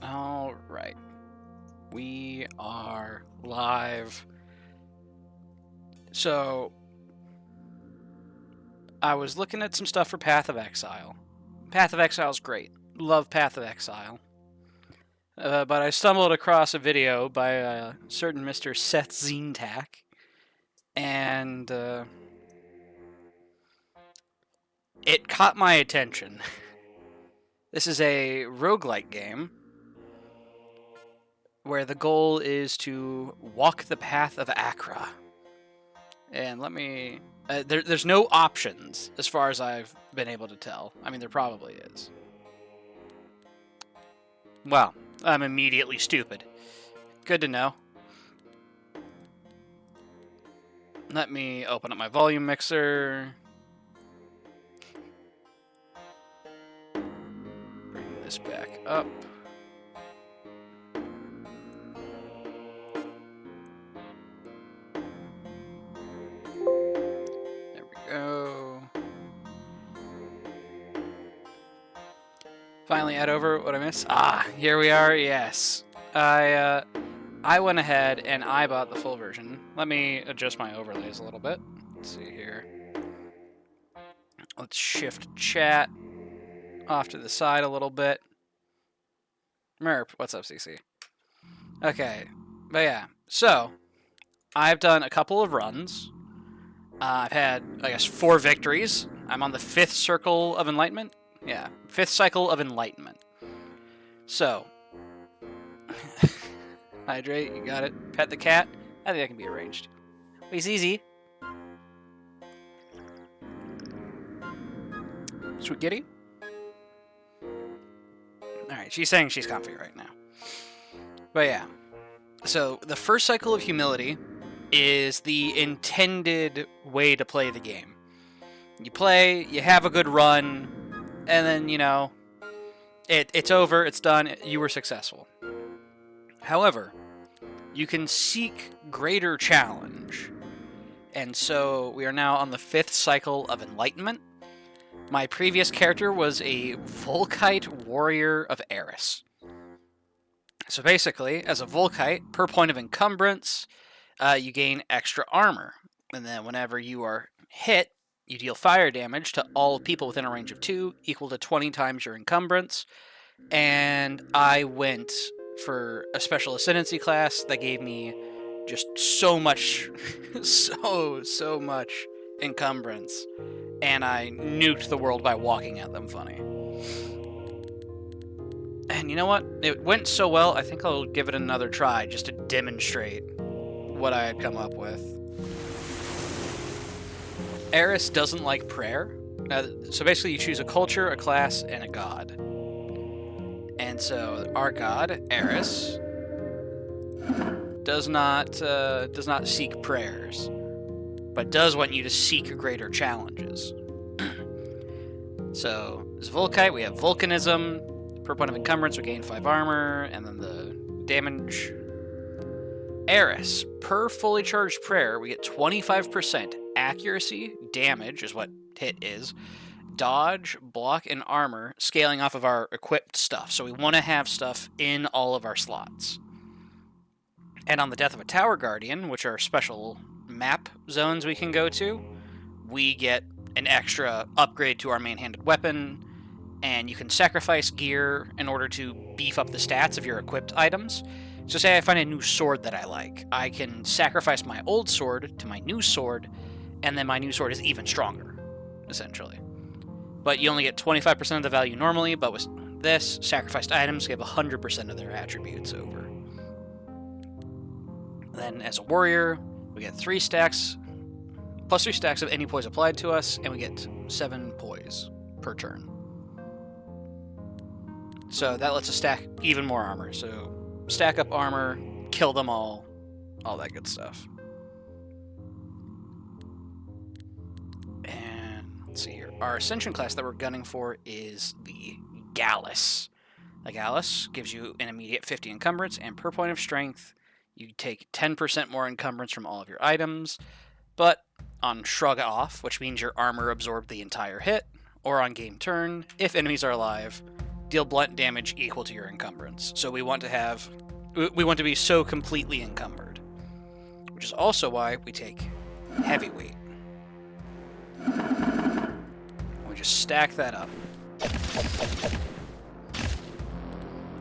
All right. We are live. So, I was looking at some stuff for Path of Exile. Path of Exile is great. Love Path of Exile. But I stumbled across a video by a certain Mr. Seth Zintak, and it caught my attention. This is a roguelike game where the goal is to walk the path of Achra. And let me... there's no options, as far as I've been able to tell. I mean, there probably is. Well, I'm immediately stupid. Good to know. Let me open up my volume mixer. Bring this back up. There we go. Finally add over what I missed. Ah, here we are, yes. I went ahead and I bought the full version. Let me adjust my overlays a little bit. Let's see here. Let's shift chat off to the side a little bit. Merp, what's up, CC? Okay, but yeah, so I've done a couple of runs. I've had, I guess, 4 victories. I'm on the 5th circle of enlightenment. Yeah, 5th cycle of enlightenment. So, hydrate, you got it. Pet the cat. I think that can be arranged. It's easy. Sweet kitty. Alright, she's saying she's comfy right now. But yeah. So, the first cycle of humility is the intended way to play the game. You play, you have a good run, and then, you know, it's over, it's done, you were successful. However, you can seek greater challenge. And so we are now on the 5th cycle of enlightenment. My previous character was a Volkite warrior of Eris. So basically, as a Volkite, per point of encumbrance, you gain extra armor. And then whenever you are hit, you deal fire damage to all people within a range of 2, equal to 20 times your encumbrance. And I went for a special ascendancy class that gave me just so much, so much encumbrance. And I nuked the world by walking at them funny. And you know what? It went so well, I think I'll give it another try just to demonstrate what I had come up with. Eris doesn't like prayer. So basically you choose a culture, a class, and a god. And so our god, Eris, does not seek prayers, but does want you to seek greater challenges. So, as Volkite, we have Volcanism. Per point of encumbrance, we gain 5 armor, and then the damage. Eris, per fully charged prayer, we get 25% accuracy, damage is what hit is, dodge, block, and armor, scaling off of our equipped stuff. So we want to have stuff in all of our slots. And on the death of a Tower Guardian, which are special map zones we can go to, we get an extra upgrade to our main-handed weapon, and you can sacrifice gear in order to beef up the stats of your equipped items. So say I find a new sword that I like. I can sacrifice my old sword to my new sword, and then my new sword is even stronger, essentially. But you only get 25% of the value normally, but with this, sacrificed items give 100% of their attributes over. Then as a warrior, we get 3 stacks, plus 3 stacks of any poise applied to us, and we get 7 poise per turn. So that lets us stack even more armor. So stack up armor, kill them all that good stuff. And let's see here. Our Ascension class that we're gunning for is the Gallus. The Gallus gives you an immediate 50 encumbrance, and per point of strength, you take 10% more encumbrance from all of your items, but on Shrug Off, which means your armor absorbed the entire hit, or on game turn, if enemies are alive, deal blunt damage equal to your encumbrance. So we want to be so completely encumbered, which is also why we take heavyweight. We just stack that up.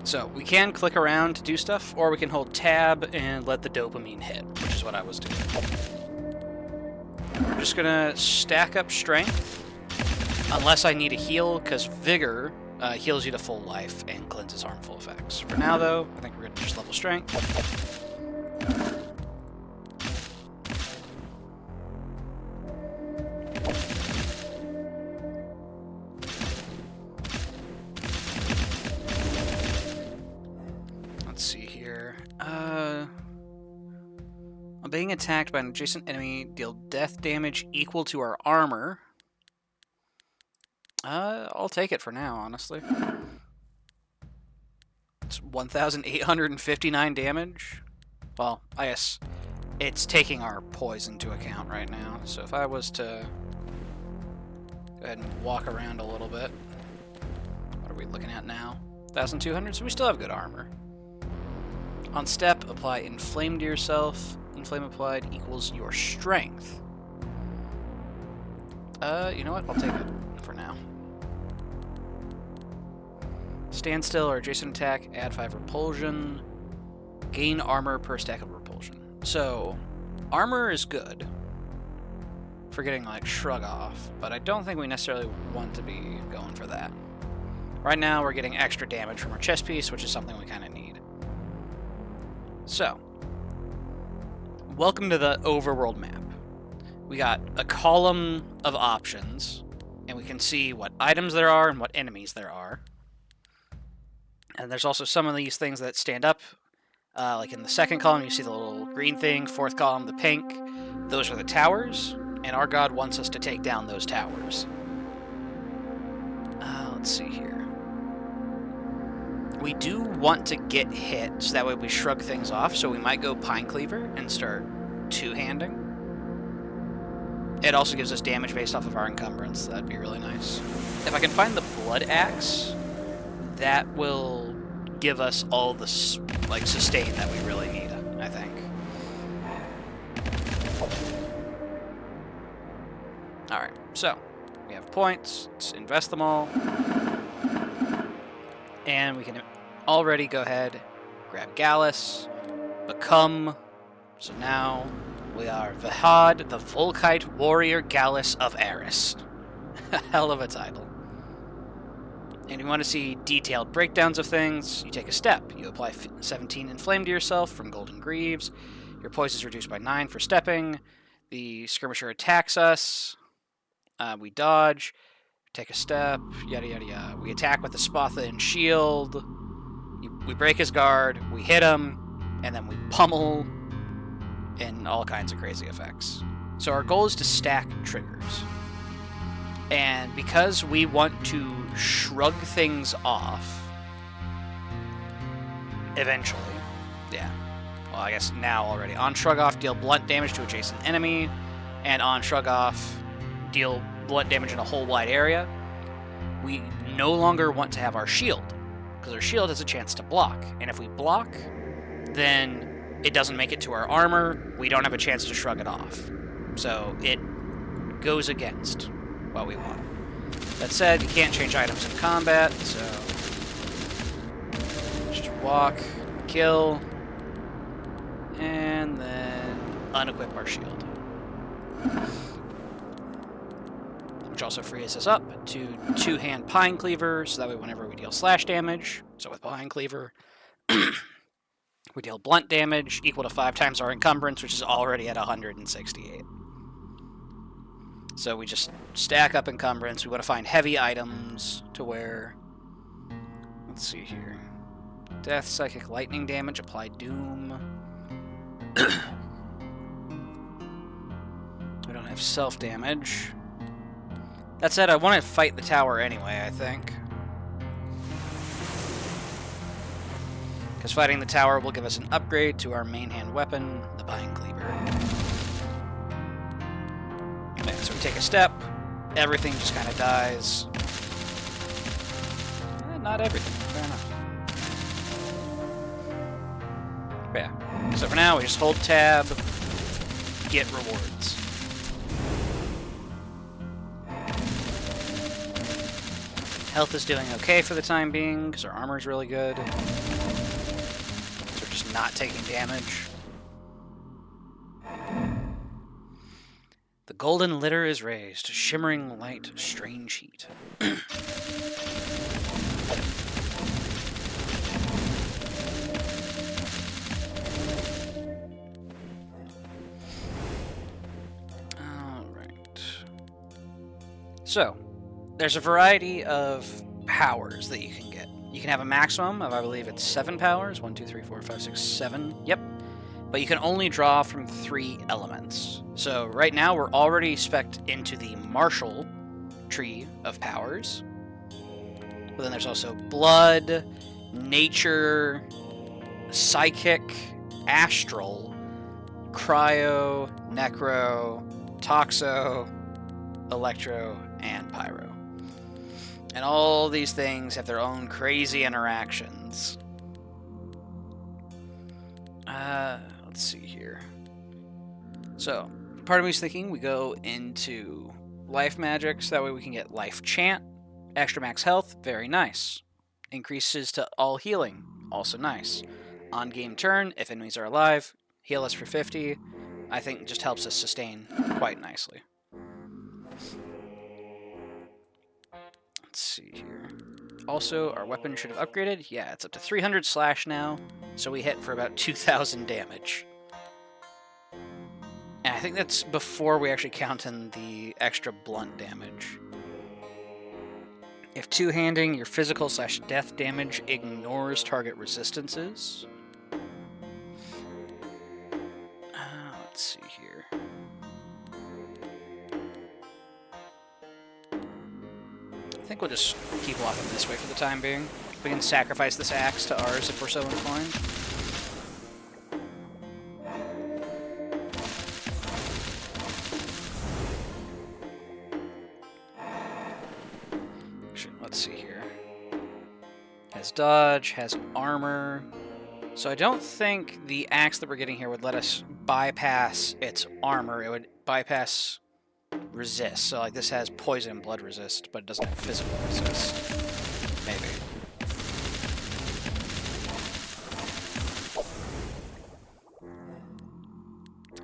So we can click around to do stuff, or we can hold tab and let the dopamine hit, which is what I was doing. We're just gonna stack up strength, unless I need a heal, because vigor heals you to full life and cleanses harmful effects. For now, though, I think we're gonna just level strength. Let's see here. Being attacked by an adjacent enemy, deal death damage equal to our armor. I'll take it for now, honestly. It's 1,859 damage. Well, I guess it's taking our poison into account right now. So if I was to go ahead and walk around a little bit, what are we looking at now? 1,200, so we still have good armor. On step, apply inflame to yourself. Inflame applied equals your strength. You know what? I'll take it for now. Standstill or adjacent attack, add 5 repulsion. Gain armor per stack of repulsion. So, armor is good for getting, like, shrug off, but I don't think we necessarily want to be going for that. Right now, we're getting extra damage from our chest piece, which is something we kind of need. So, welcome to the overworld map. We got a column of options, and we can see what items there are and what enemies there are. And there's also some of these things that stand up. Like in the second column, you see the little green thing. Fourth column, the pink. Those are the towers, and our god wants us to take down those towers. Let's see here. We do want to get hit, so that way we shrug things off, so we might go Pine Cleaver and start two-handing. It also gives us damage based off of our encumbrance, so that'd be really nice. If I can find the Blood Axe, that will give us all the sustain that we really need, I think. Alright, so we have points. Let's invest them all. And we can already go ahead, grab Gallus, become. So now we are Vahad, the Volkite Warrior Gallus of Eris. Hell of a title. And you want to see detailed breakdowns of things, you take a step. You apply 17 Inflame to yourself from Golden Greaves. Your poison is reduced by 9 for stepping. The skirmisher attacks us. We dodge. Take a step. Yada yada yada. We attack with the Spatha and Shield. We break his guard. We hit him. And then we pummel. And all kinds of crazy effects. So our goal is to stack triggers. And because we want to shrug things off, eventually, yeah, well, I guess now already, on shrug off, deal blunt damage to adjacent enemy, and on shrug off, deal blunt damage in a whole wide area, we no longer want to have our shield, because our shield has a chance to block, and if we block, then it doesn't make it to our armor, we don't have a chance to shrug it off. So it goes against what we want. That said, you can't change items in combat, so just walk, kill, and then unequip our shield. Which also frees us up to two-hand Pine Cleaver, so that way whenever we deal slash damage, so with Pine Cleaver, we deal blunt damage equal to 5 times our encumbrance, which is already at 168. So we just stack up encumbrance. We want to find heavy items to wear. Let's see here. Death, psychic, lightning damage, apply doom. We don't have self-damage. That said, I want to fight the tower anyway, I think. Because fighting the tower will give us an upgrade to our main hand weapon, the Pine Cleaver. Okay, so we take a step, everything just kind of dies. not everything. Fair enough. But yeah. So for now, we just hold tab, get rewards. Health is doing okay for the time being, because our armor is really good. So we're just not taking damage. The golden litter is raised, shimmering light, strange heat. Alright. So, there's a variety of powers that you can get. You can have a maximum of, I believe it's 7 powers. 1, 2, 3, 4, 5, 6, 7. Yep. But you can only draw from 3 elements. So right now we're already spec'd into the martial tree of powers. But then there's also blood, nature, psychic, astral, cryo, necro, toxo, electro, and pyro. And all these things have their own crazy interactions. Let's see here. So, part of me is thinking we go into life magic, so that way we can get life chant, extra max health, very nice. Increases to all healing, also nice. On game turn, if enemies are alive, heal us for 50. I think just helps us sustain quite nicely. Let's see here. Also, our weapon should have upgraded. Yeah, it's up to 300 slash now, so we hit for about 2,000 damage. And I think that's before we actually count in the extra blunt damage. If two-handing, your physical slash death damage ignores target resistances. Let's see here. I think we'll just keep walking this way for the time being. We can sacrifice this axe to ours if we're so inclined. Let's see here. Has dodge, has armor. So I don't think the axe that we're getting here would let us bypass its armor. It would bypass resist. So like this has poison and blood resist, but it doesn't have physical resist. Maybe.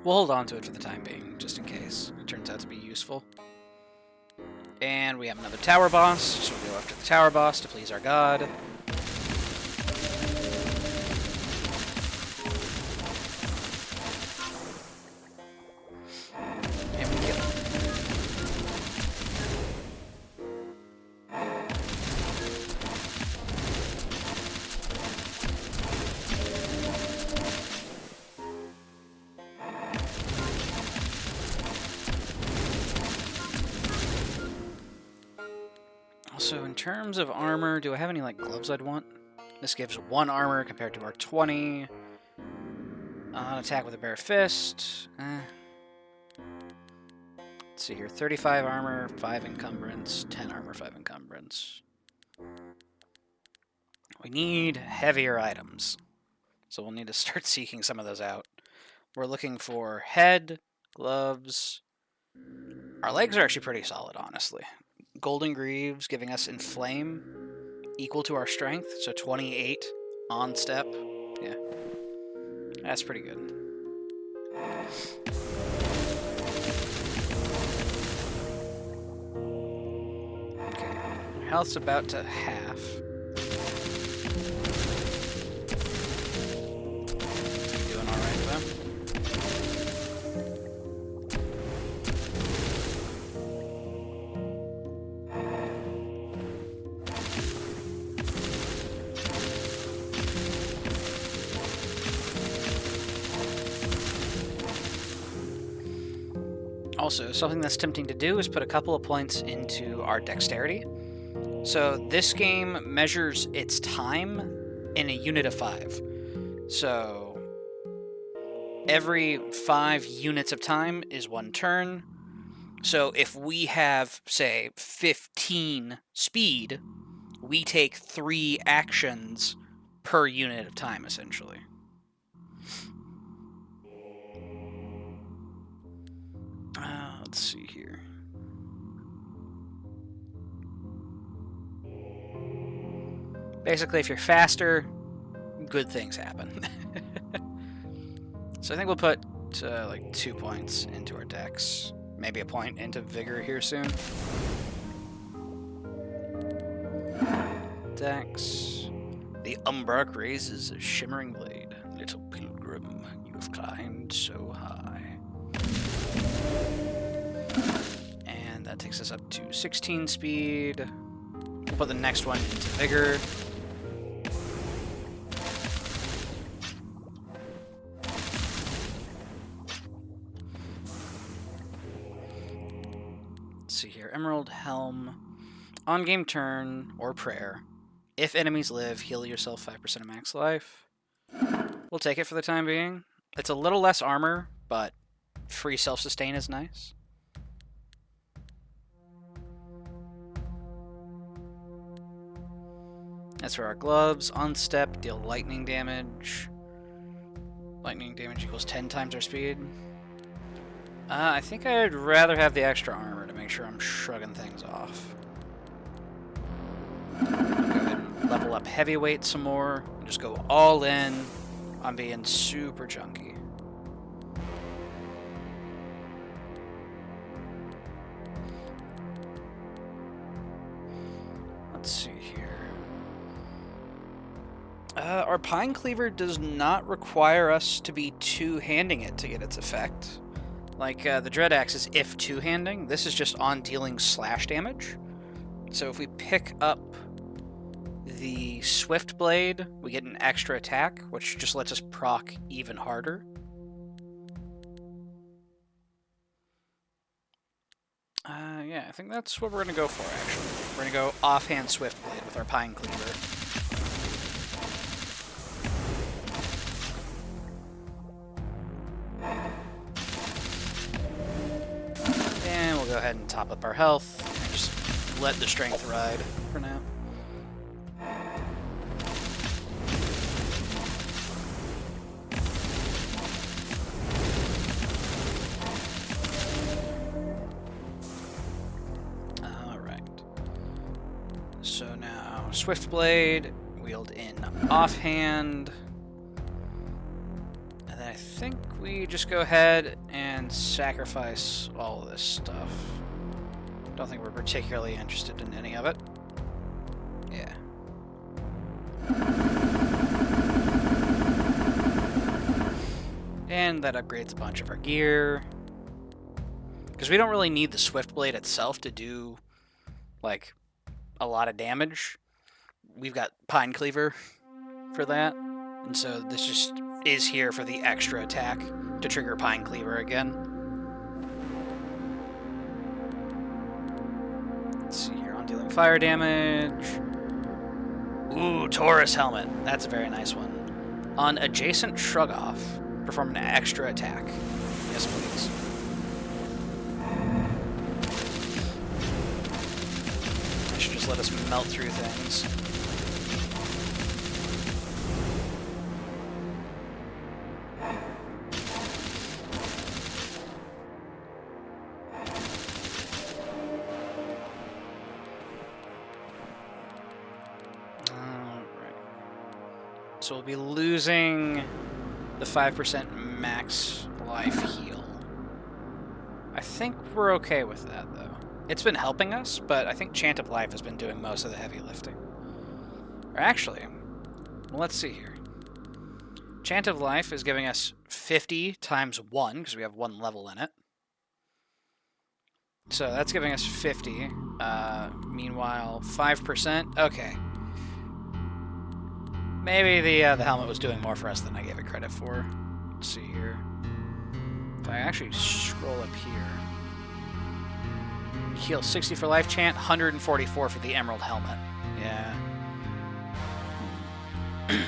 We'll hold on to it for the time being, just in case it turns out to be useful. And we have another tower boss, so we'll go after the tower boss to please our god. And we kill him. So in terms of armor, do I have any like gloves I'd want? This gives 1 armor compared to our 20. Attack with a bare fist. Let's see here. 35 armor, 5 encumbrance, 10 armor, 5 encumbrance. We need heavier items. So we'll need to start seeking some of those out. We're looking for head, gloves. Our legs are actually pretty solid, honestly. Golden Greaves giving us Inflame, equal to our strength, so 28 on step. Yeah, that's pretty good. Okay, health's about to half. Doing all right though. Also, something that's tempting to do is put a couple of points into our dexterity. So this game measures its time in a unit of 5. So every 5 units of time is 1 turn. So if we have, say, 15 speed, we take 3 actions per unit of time, essentially. Let's see here. Basically, if you're faster, good things happen. So I think we'll put like 2 points into our dex. Maybe a point into vigor here soon. Dex. The Umbrak raises a shimmering blade. Little pilgrim, you have climbed so high. And that takes us up to 16 speed. We'll put the next one into vigor. Let's see here. Emerald Helm. On game turn or prayer. If enemies live, heal yourself 5% of max life. We'll take it for the time being. It's a little less armor, but free self-sustain is nice. As for our gloves, on step, deal lightning damage. Lightning damage equals 10 times our speed. I think I'd rather have the extra armor to make sure I'm shrugging things off. Go ahead and level up heavyweight some more. And just go all in on being super chunky. Let's see here. Our Pine Cleaver does not require us to be two-handing it to get its effect. Like, the Dread Axe is if two-handing. This is just on dealing slash damage. So if we pick up the Swift Blade, we get an extra attack, which just lets us proc even harder. Yeah, I think that's what we're going to go for, actually. We're going to go offhand Swift Blade with our Pine Cleaver. And we'll go ahead and top up our health and just let the strength ride for now. So now, Swift Blade, wield in offhand. And then I think we just go ahead and sacrifice all of this stuff. Don't think we're particularly interested in any of it. Yeah. And that upgrades a bunch of our gear. Because we don't really need the Swift Blade itself to do, like, a lot of damage. We've got Pine Cleaver for that, and so this just is here for the extra attack to trigger Pine Cleaver again. Let's see here, on dealing fire damage. Ooh, Taurus Helmet. That's a very nice one. On adjacent shrug off, perform an extra attack. Yes, please. Just let us melt through things. Alright. So we'll be losing the 5% max life heal. I think we're okay with that, though. It's been helping us, but I think Chant of Life has been doing most of the heavy lifting. Or actually, well, let's see here. Chant of Life is giving us 50 times 1, because we have 1 level in it. So that's giving us 50. Meanwhile, 5%. Okay. Maybe the helmet was doing more for us than I gave it credit for. Let's see here. If I actually scroll up here. Heal 60 for life chant, 144 for the Emerald Helmet. Yeah. Okay.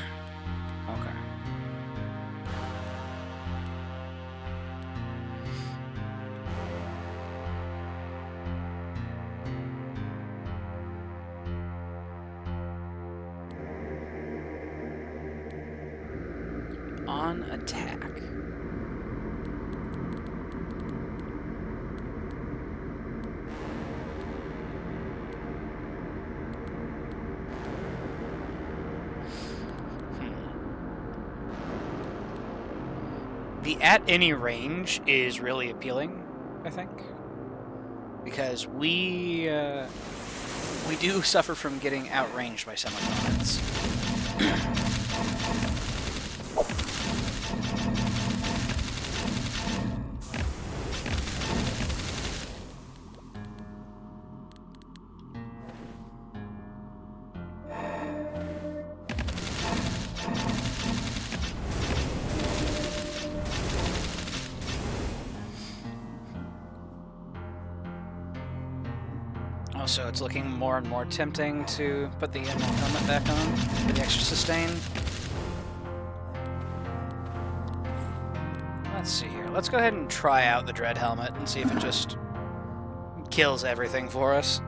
On attack. The at any range is really appealing, I think, because we do suffer from getting outranged by some opponents. Also, it's looking more and more tempting to put the emerald helmet back on for the extra sustain. Let's see here. Let's go ahead and try out the Dread Helmet and see if it just kills everything for us.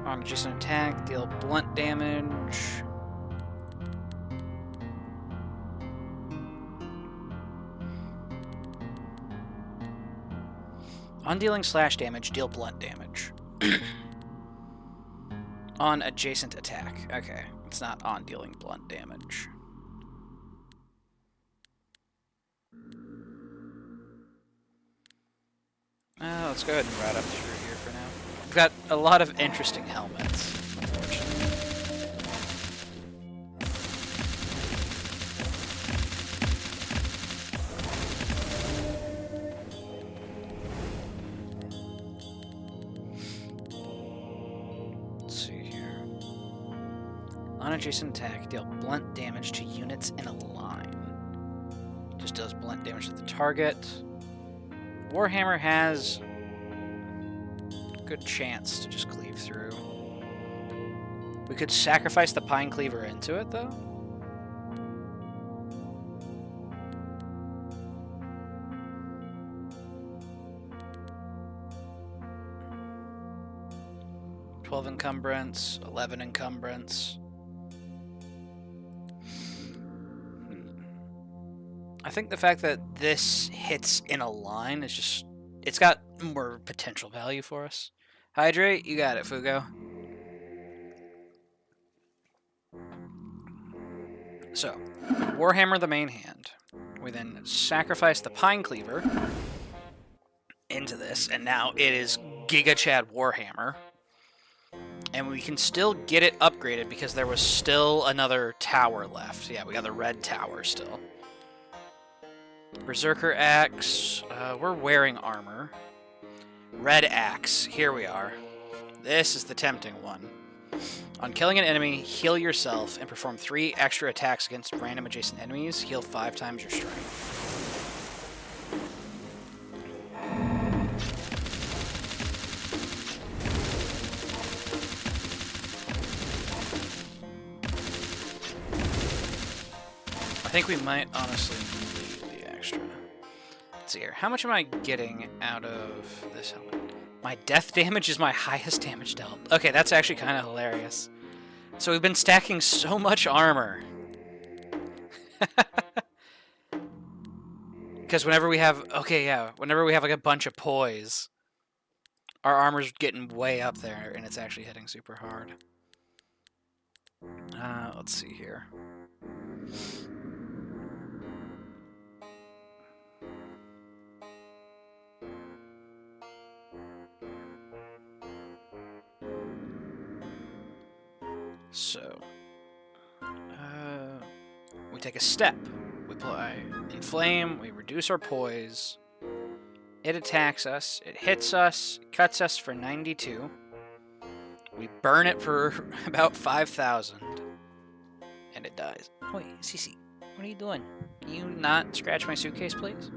On adjacent attack, deal blunt damage. On dealing slash damage, deal blunt damage. On adjacent attack. Okay, it's not on dealing blunt damage. Let's go ahead and ride up through here for now. We've got a lot of interesting helmets, unfortunately. Let's see here. On adjacent attack, deal blunt damage to units in a line. Just does blunt damage to the target. Warhammer has a good chance to just cleave through. We could sacrifice the Pine Cleaver into it, though. $12 encumbrance, 11 encumbrance. I think the fact that this hits in a line is just... It's got more potential value for us. Hydrate, you got it, Fugo. So, Warhammer the main hand. We then sacrifice the Pine Cleaver into this, and now it is Giga Chad Warhammer. And we can still get it upgraded because there was still another tower left. Yeah, we got the red tower still. Berserker Axe. We're wearing armor. Red Axe. Here we are. This is the tempting one. On killing an enemy, heal yourself and perform 3 extra attacks against random adjacent enemies. Heal 5 times your strength. I think we might honestly need the extra. Let's see here. How much am I getting out of this helmet? My death damage is my highest damage dealt. Okay, that's actually kind of hilarious. So we've been stacking so much armor. Because whenever we have... Okay, yeah. Whenever we have like a bunch of poise, our armor's getting way up there, and it's actually hitting super hard. Let's see here. So, we take a step. We apply Inflame, we reduce our poise. It attacks us, it hits us, it cuts us for 92. We burn it for about 5,000. And it dies. Oh, wait, Cece, what are you doing? Can you not scratch my suitcase, please?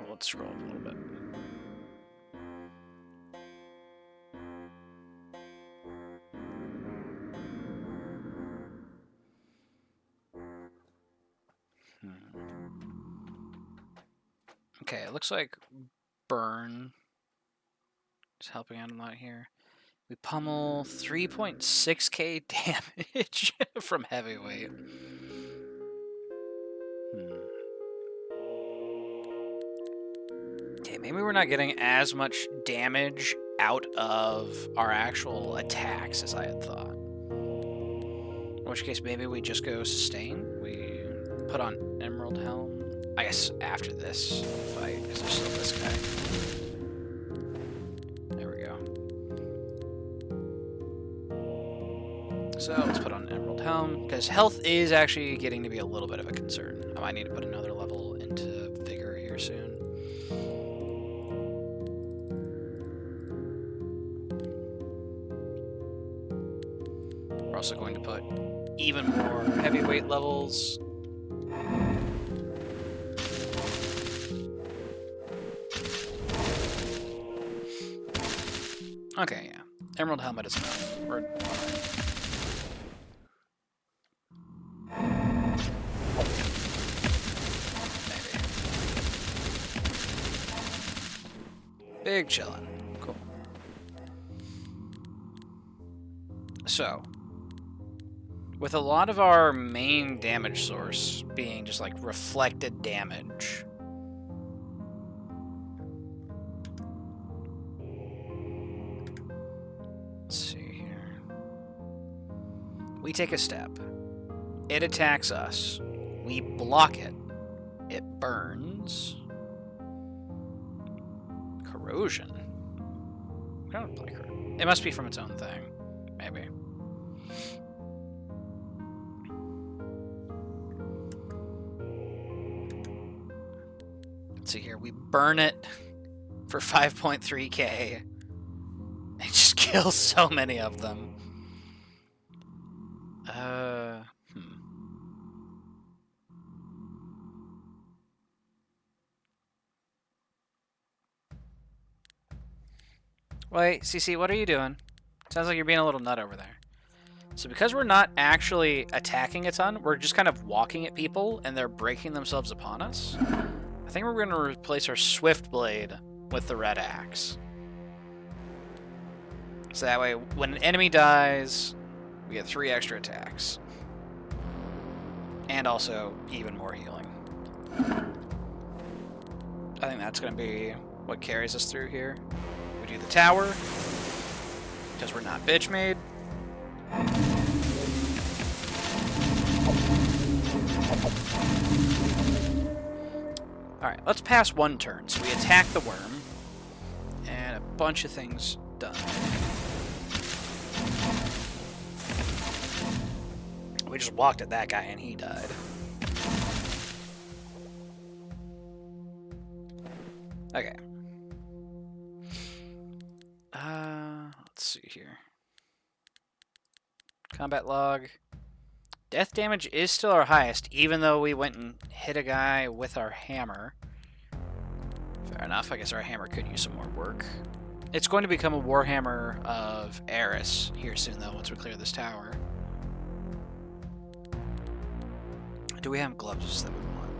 Let's scroll up a little bit. Okay, it looks like burn It's helping out a lot here. We pummel 3.6k damage from heavyweight. Okay, maybe we're not getting as much damage out of our actual attacks as I had thought. In which case, maybe we just go sustain. We put on Emerald Helm. I guess after this fight, because there's still this guy. There we go. So let's put on Emerald Helm, because health is actually getting to be a little bit of a concern. I might need to put another level into Vigor here soon. We're also going to put even more heavyweight levels. Okay, yeah. Emerald Helmet is enough. We're fine. Maybe. Big chillin'. Cool. So, with a lot of our main damage source being just like reflected damage, let's see here. We take a step. It attacks us. We block it. It burns. Corrosion. We don't play corrosion. It must be from its own thing. Maybe. Let's see here. We burn it for 5.3k. It just kills so many of them. Wait, CC, what are you doing? Sounds like you're being a little nut over there. So because we're not actually attacking a ton, we're just kind of walking at people and they're breaking themselves upon us. I think we're going to replace our Swift Blade with the Red Axe. So that way, when an enemy dies, we get 3 extra attacks. And also, even more healing. I think that's going to be what carries us through here. We do the tower, because we're not bitch made. Alright, let's pass one turn. So we attack the worm, and a bunch of things done. We just walked at that guy and he died. Okay. Let's see here. Combat log. Death damage is still our highest, even though we went and hit a guy with our hammer. Fair enough, I guess our hammer could use some more work. It's going to become a Warhammer of Eris here soon, though, once we clear this tower. Do we have gloves that we want?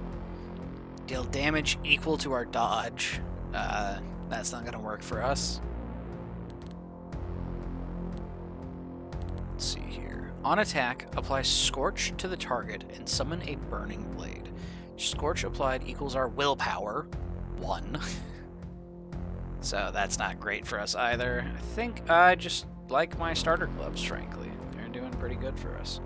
Deal damage equal to our dodge. That's not going to work for us. Let's see here. On attack, apply Scorch to the target and summon a Burning Blade. Scorch applied equals our willpower, 1. So that's not great for us either. I think I just like my starter gloves, frankly. They're doing pretty good for us.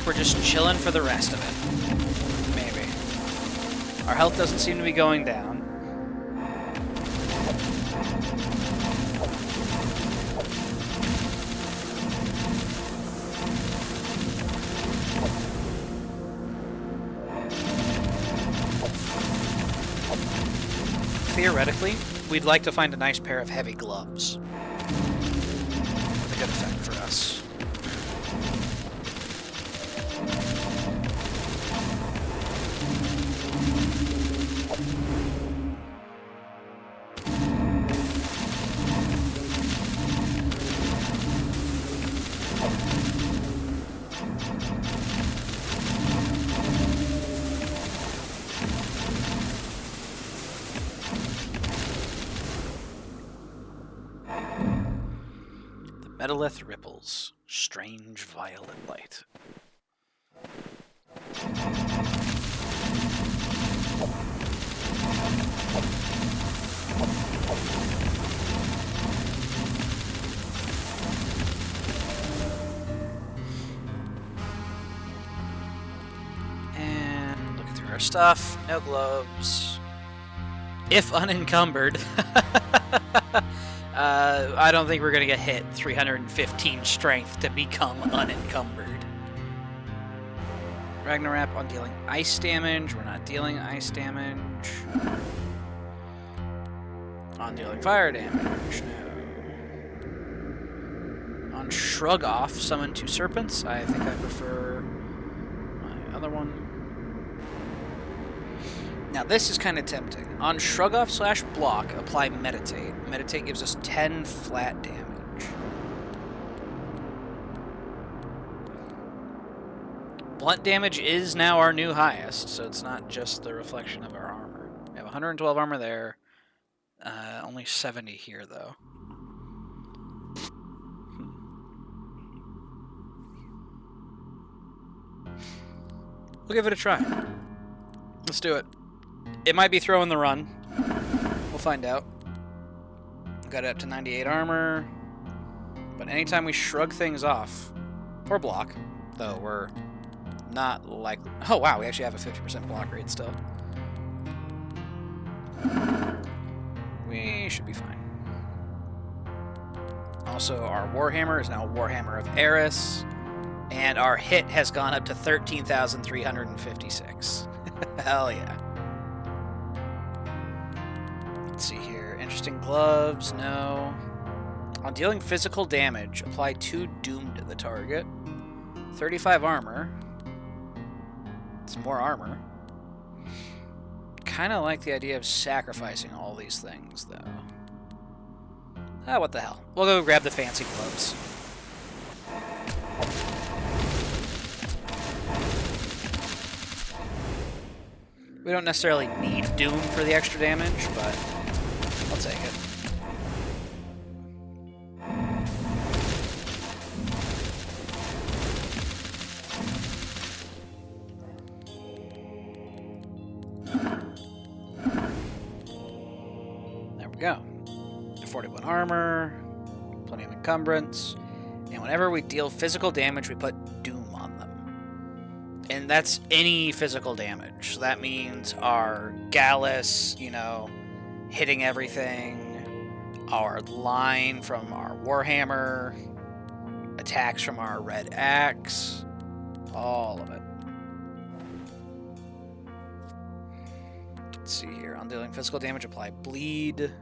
We're just chilling for the rest of it. Maybe. Our health doesn't seem to be going down. Theoretically, we'd like to find a nice pair of heavy gloves. With a good effect for us. Metalith ripples. Strange violet light. And looking through our stuff. No gloves. If unencumbered. I don't think we're going to get hit. 315 strength to become unencumbered. Ragnarap on dealing ice damage. We're not dealing ice damage. On dealing fire damage. No. On Shrug Off, summon 2 serpents. I think I prefer my other one. Now this is kind of tempting. On Shrug Off / block, apply Meditate. Meditate gives us 10 flat damage. Blunt damage is now our new highest, so it's not just the reflection of our armor. We have 112 armor there. Only 70 here, though. We'll give it a try. Let's do it. It might be throwing the run. We'll find out. Got it up to 98 armor. But anytime we shrug things off, or block, though we're not likely... Oh wow, we actually have a 50% block rate still. We should be fine. Also, our Warhammer is now Warhammer of Eris, and our hit has gone up to 13,356. Hell yeah. Let's see here. Interesting gloves, no. On dealing physical damage, apply 2 Doom to the target. 35 armor. It's more armor. Kind of like the idea of sacrificing all these things, though. Ah, what the hell. We'll go grab the fancy gloves. We don't necessarily need Doom for the extra damage, but I'll take it. There we go. 41 armor, plenty of encumbrance, and whenever we deal physical damage, we put Doom on them. And that's any physical damage. So that means our Gallus, you know, hitting everything, our line from our Warhammer, attacks from our Red Axe, all of it. Let's see here. On dealing physical damage, apply Bleed.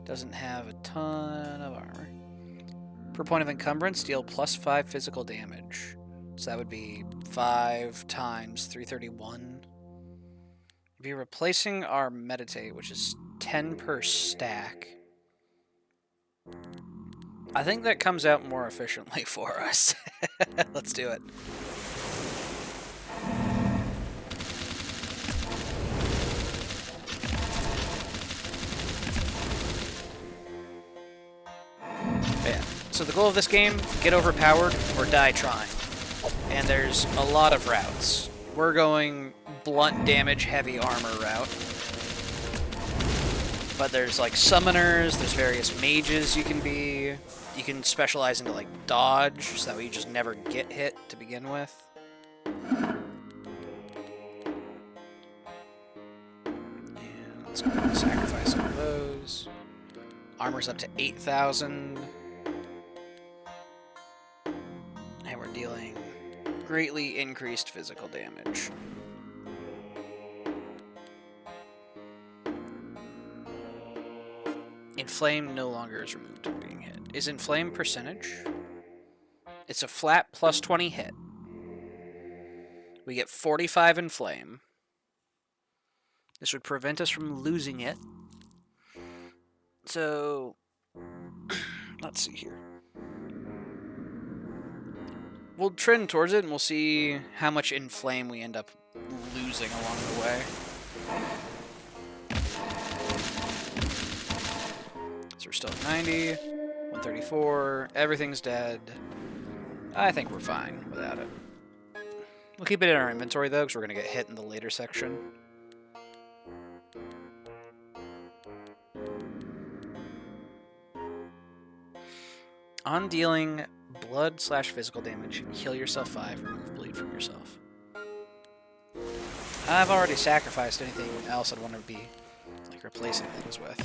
Doesn't have a ton of armor. Per point of encumbrance, deal +5 physical damage. So that would be 5 times 331. We'd be replacing our Meditate, which is 10 per stack. I think that comes out more efficiently for us. Let's do it. Yeah. So the goal of this game, get overpowered or die trying. And there's a lot of routes. We're going blunt damage, heavy armor route. But there's like summoners, there's various mages you can be. You can specialize into like dodge, so that way you just never get hit to begin with. And let's go ahead and sacrifice all those. Armor's up to 8,000. And we're dealing greatly increased physical damage. Inflame no longer is removed from being hit. Is Inflame percentage? It's a flat +20 hit. We get 45 Inflame. This would prevent us from losing it. So, let's see here. We'll trend towards it and we'll see how much Inflame we end up losing along the way. So we're still at 90. We'll 134. Everything's dead. I think we're fine without it. We'll keep it in our inventory, though, because we're going to get hit in the later section. On dealing blood/physical damage, heal yourself 5, remove bleed from yourself. I've already sacrificed anything else I'd want to be like replacing things with.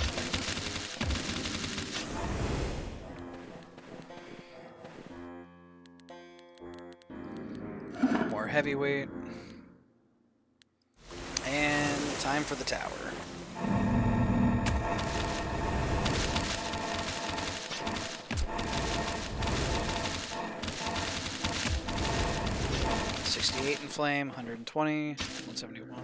More heavyweight. And time for the tower. $68 in flame, 120, 171.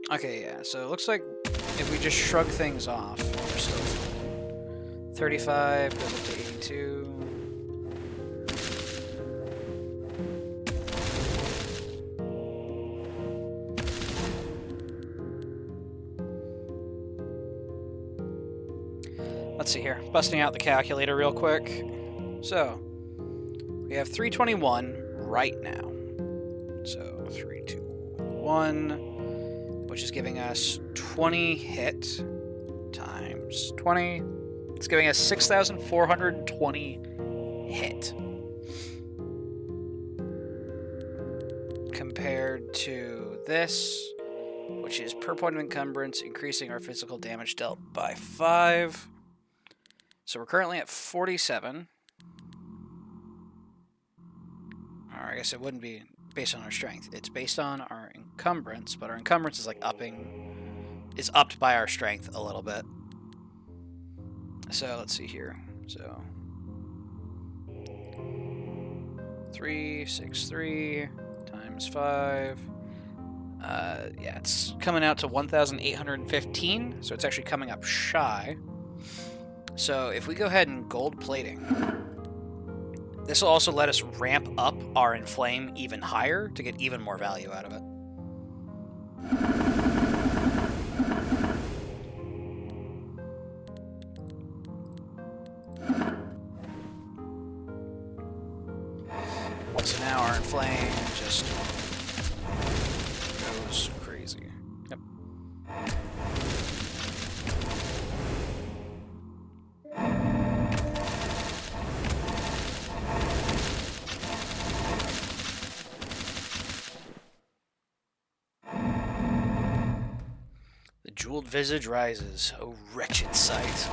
Okay, yeah, so it looks like if we just shrug things off, we're still fine. 35 goes up to 82. Let's see here. Busting out the calculator real quick. So, we have 321 right now. So, 321, which is giving us 20 hit times 20. It's giving us 6,420 hit. Compared to this, which is per point of encumbrance, increasing our physical damage dealt by 5. So we're currently at 47. Or I guess it wouldn't be based on our strength. It's based on our encumbrance, but our encumbrance is like upped by our strength a little bit. So let's see here. So 363 times 5. Yeah, it's coming out to 1,815. So it's actually coming up shy. So if we go ahead and gold plating, this will also let us ramp up our inflame even higher to get even more value out of it. So now our inflame just goes crazy. Yep. The jeweled visage rises, O wretched sight.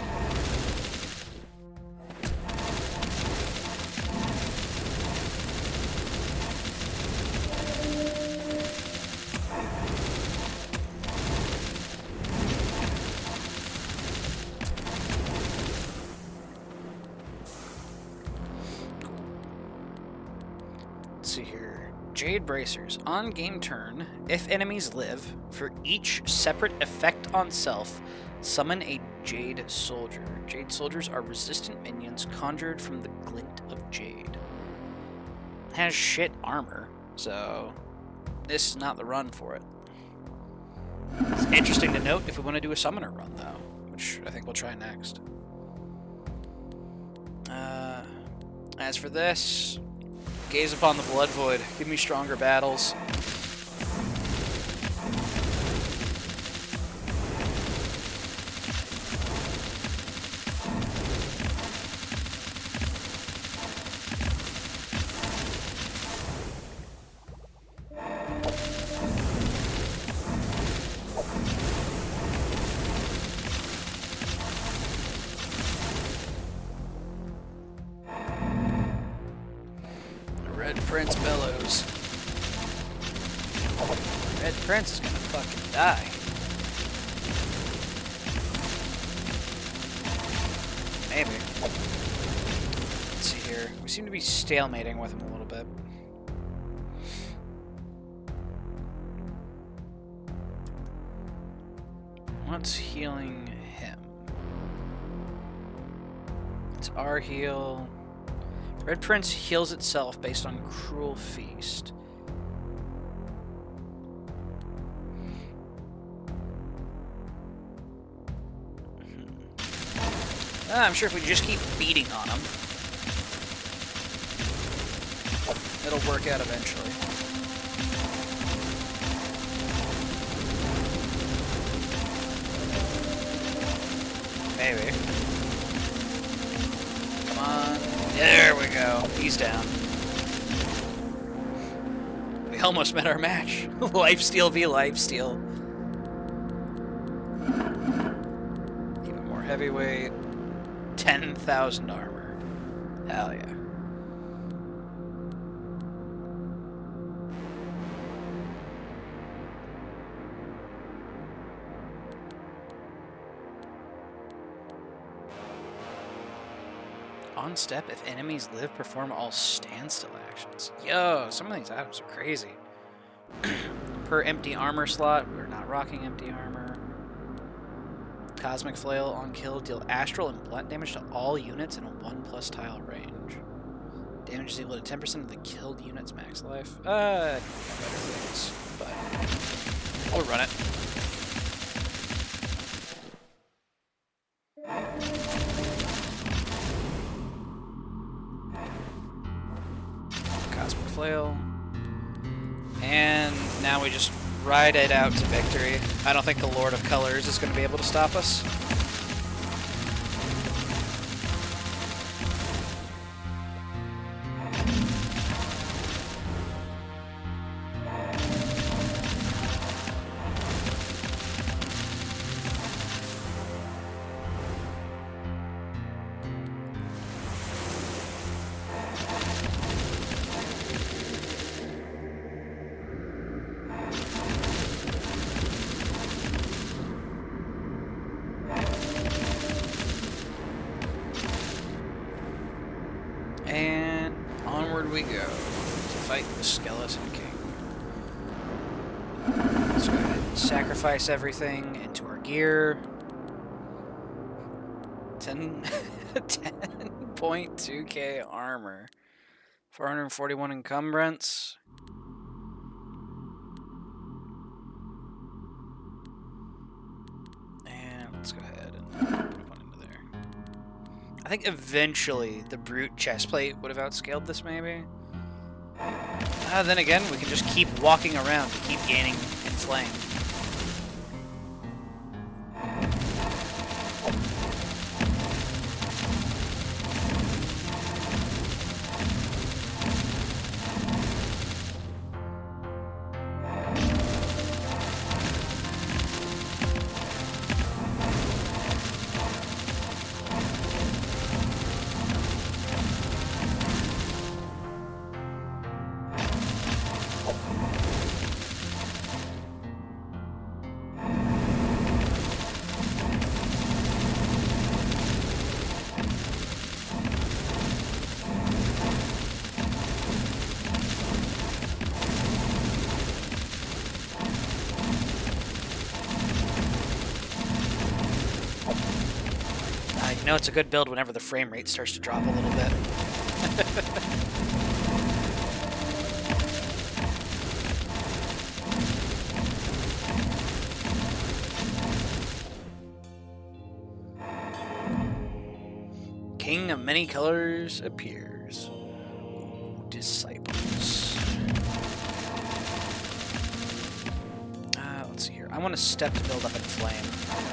Let's see here. Jade Bracers. On game turn, if enemies live, for each separate effect on self, summon a Jade Soldier. Jade Soldiers are resistant minions conjured from the glint of Jade. It has shit armor, so this is not the run for it. It's interesting to note if we want to do a summoner run, though, which I think we'll try next. As for this, gaze upon the blood void. Give me stronger battles. Red Prince bellows. Red Prince is gonna fucking die. Maybe. Let's see here. We seem to be stalemating with him a little bit. What's healing him? It's our heal. Red Prince heals itself based on Cruel Feast. I'm sure if we just keep beating on them, it'll work out eventually. Maybe. Come on. There we go. He's down. We almost met our match. Lifesteal v lifesteal. Even more heavyweight. 10,000 armor. Hell yeah. On step, if enemies live, perform all standstill actions. Yo, some of these items are crazy. Per empty armor slot, we're not rocking empty armor. Cosmic Flail on kill, deal astral and blunt damage to all units in a 1+ tile range. Damage is equal to 10% of the killed unit's max life. I think we got better things, but we'll run it. Cosmic Flail. And now we just ride it out to victory. I don't think the Lord of Colors is going to be able to stop us. And onward we go to fight the Skeleton King. Let's go ahead and sacrifice everything into our gear. 10.2k armor. 441 encumbrance. And let's go ahead and put one into there. I think eventually the Brute chestplate would have outscaled this, maybe. Then again, we can just keep walking around to keep gaining inflame. You know it's a good build whenever the frame rate starts to drop a little bit. King of many colors appears. Ooh, disciples. Let's see here. I want to step to build up in flame, I think.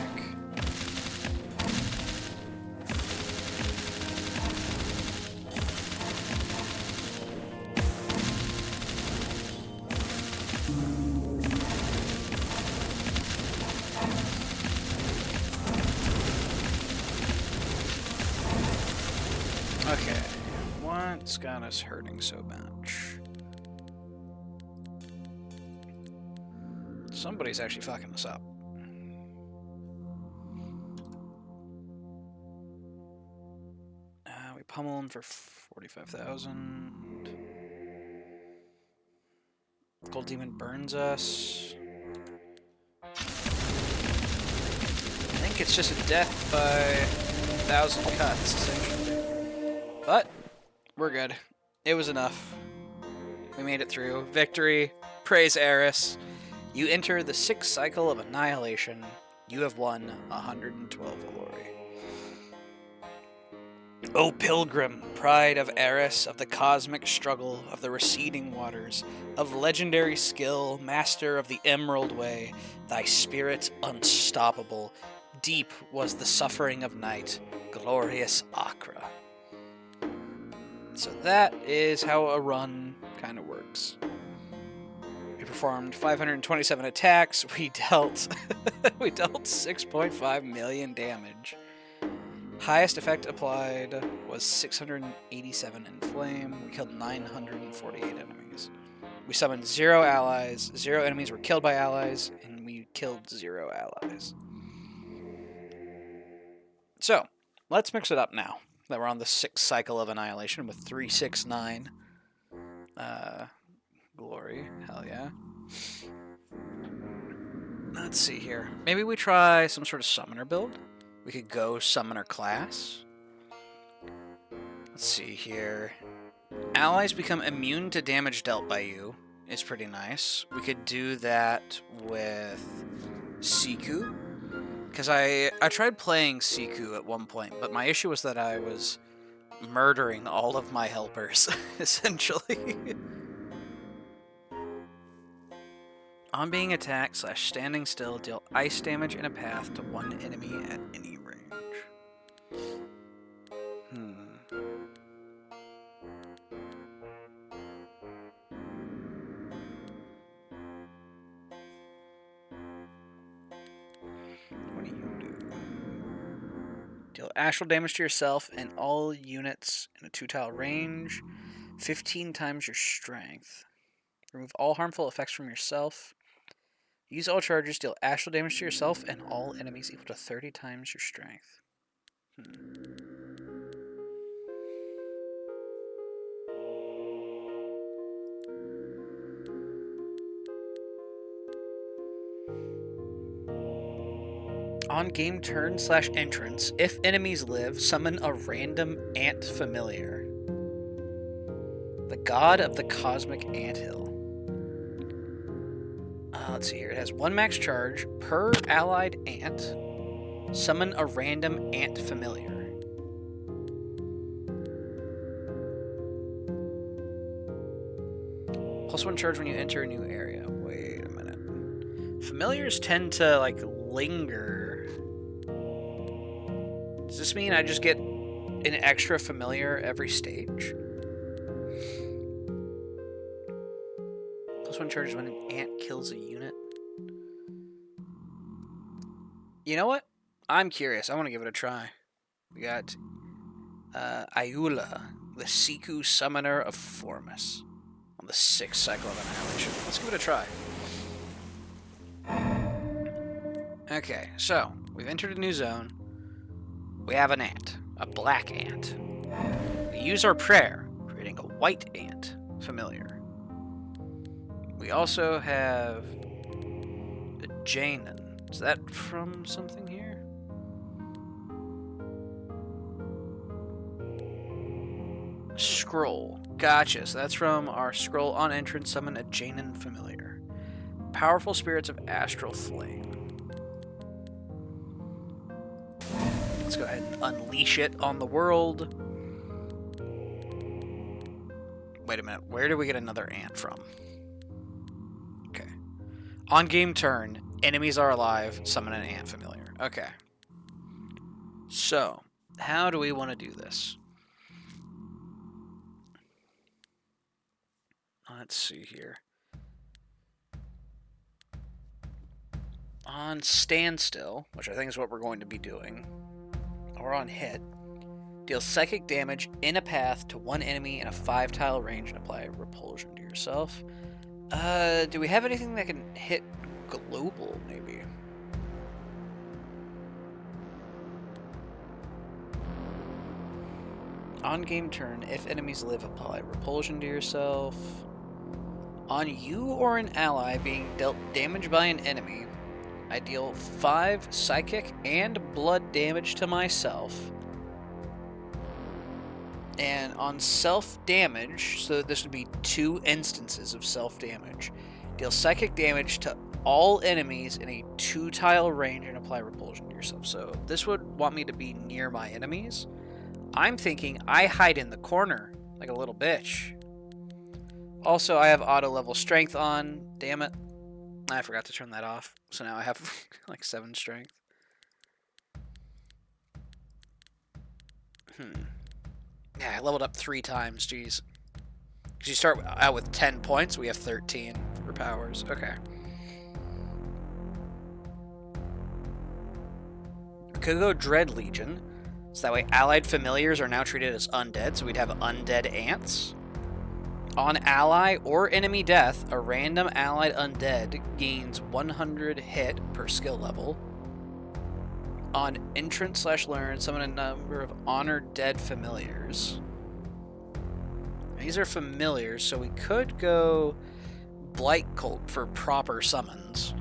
Okay, what's got us hurting so much? Somebody's actually fucking us up. We pummel him for 45,000. Gold Demon burns us. I think it's just a death by 1,000 cuts, essentially. But we're good. It was enough. We made it through. Victory. Praise Eris. You enter the 6th cycle of annihilation. You have won 112 glory. O pilgrim, pride of Eris, of the cosmic struggle, of the receding waters, of legendary skill, master of the emerald way, thy spirit unstoppable, deep was the suffering of night, glorious Achra. So that is how a run kind of works. We performed 527 attacks. We dealt 6.5 million damage. Highest effect applied was 687 in flame. We killed 948 enemies. We summoned 0 allies. 0 enemies were killed by allies, and we killed 0 allies. So let's mix it up now that we're on the 6th cycle of Annihilation with 369. Glory, hell yeah. Let's see here. Maybe we try some sort of summoner build. We could go summoner class. Let's see here. Allies become immune to damage dealt by you. It's pretty nice. We could do that with Siku. Because I tried playing Siku at one point, but my issue was that I was murdering all of my helpers, essentially. On being attacked / standing still, deal ice damage in a path to one enemy at any range. What do you do? Deal astral damage to yourself and all units in a 2-tile range. 15 times your strength. Remove all harmful effects from yourself. Use all charges, deal astral damage to yourself and all enemies equal to 30 times your strength. On game turn / entrance, if enemies live, summon a random ant familiar. The god of the cosmic anthill. Let's see here. It has 1 max charge per allied ant. Summon a random ant familiar. +1 charge when you enter a new area. Wait a minute. Familiars tend to, like, linger. Does this mean I just get an extra familiar every stage? +1 charges when an ant kills a unit. You know what? I'm curious. I want to give it a try. We got Ayula, the Siku Summoner of Formus, on the 6th cycle of Annihilation. Let's give it a try. Okay, so we've entered a new zone. We have an ant, a black ant. We use our prayer, creating a white ant familiar. We also have a Janan. Is that from something here? Scroll. Gotcha. So that's from our scroll. On entrance, summon a Janan familiar. Powerful spirits of astral flame. Let's go ahead and unleash it on the world. Wait a minute. Where do we get another ant from? Okay. On game turn, enemies are alive, summon an ant familiar. Okay. So, how do we want to do this? Let's see here. On standstill, which I think is what we're going to be doing, or on hit, deal psychic damage in a path to one enemy in a 5-tile range and apply repulsion to yourself. Do we have anything that can hit global, maybe? On game turn, if enemies live, apply repulsion to yourself. On you or an ally being dealt damage by an enemy, I deal 5 psychic and blood damage to myself. And on self-damage, so this would be 2 instances of self-damage, deal psychic damage to all enemies in a 2-tile range and apply repulsion to yourself. So this would want me to be near my enemies. I'm thinking I hide in the corner like a little bitch. Also, I have auto level strength on. Damn it. I forgot to turn that off. So now I have like 7 strength. Yeah, I leveled up 3 times. Jeez. Because you start out with 10 points. We have 13 for powers. Okay. We could go Dread Legion. So that way allied familiars are now treated as undead. So we'd have undead ants. On ally or enemy death, a random allied undead gains 100 hit per skill level. On entrance/learn, summon a number of honored dead familiars. These are familiars, so we could go Blight Cult for proper summons.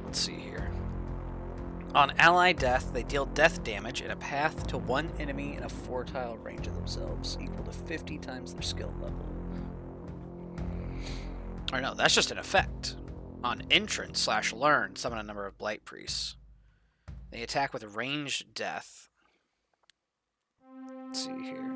Let's see here. On ally death, they deal death damage in a path to one enemy in a 4-tile range of themselves, equal to 50 times their skill level. Or no, that's just an effect. On entrance/learn, summon a number of Blight Priests. They attack with ranged death. Let's see here.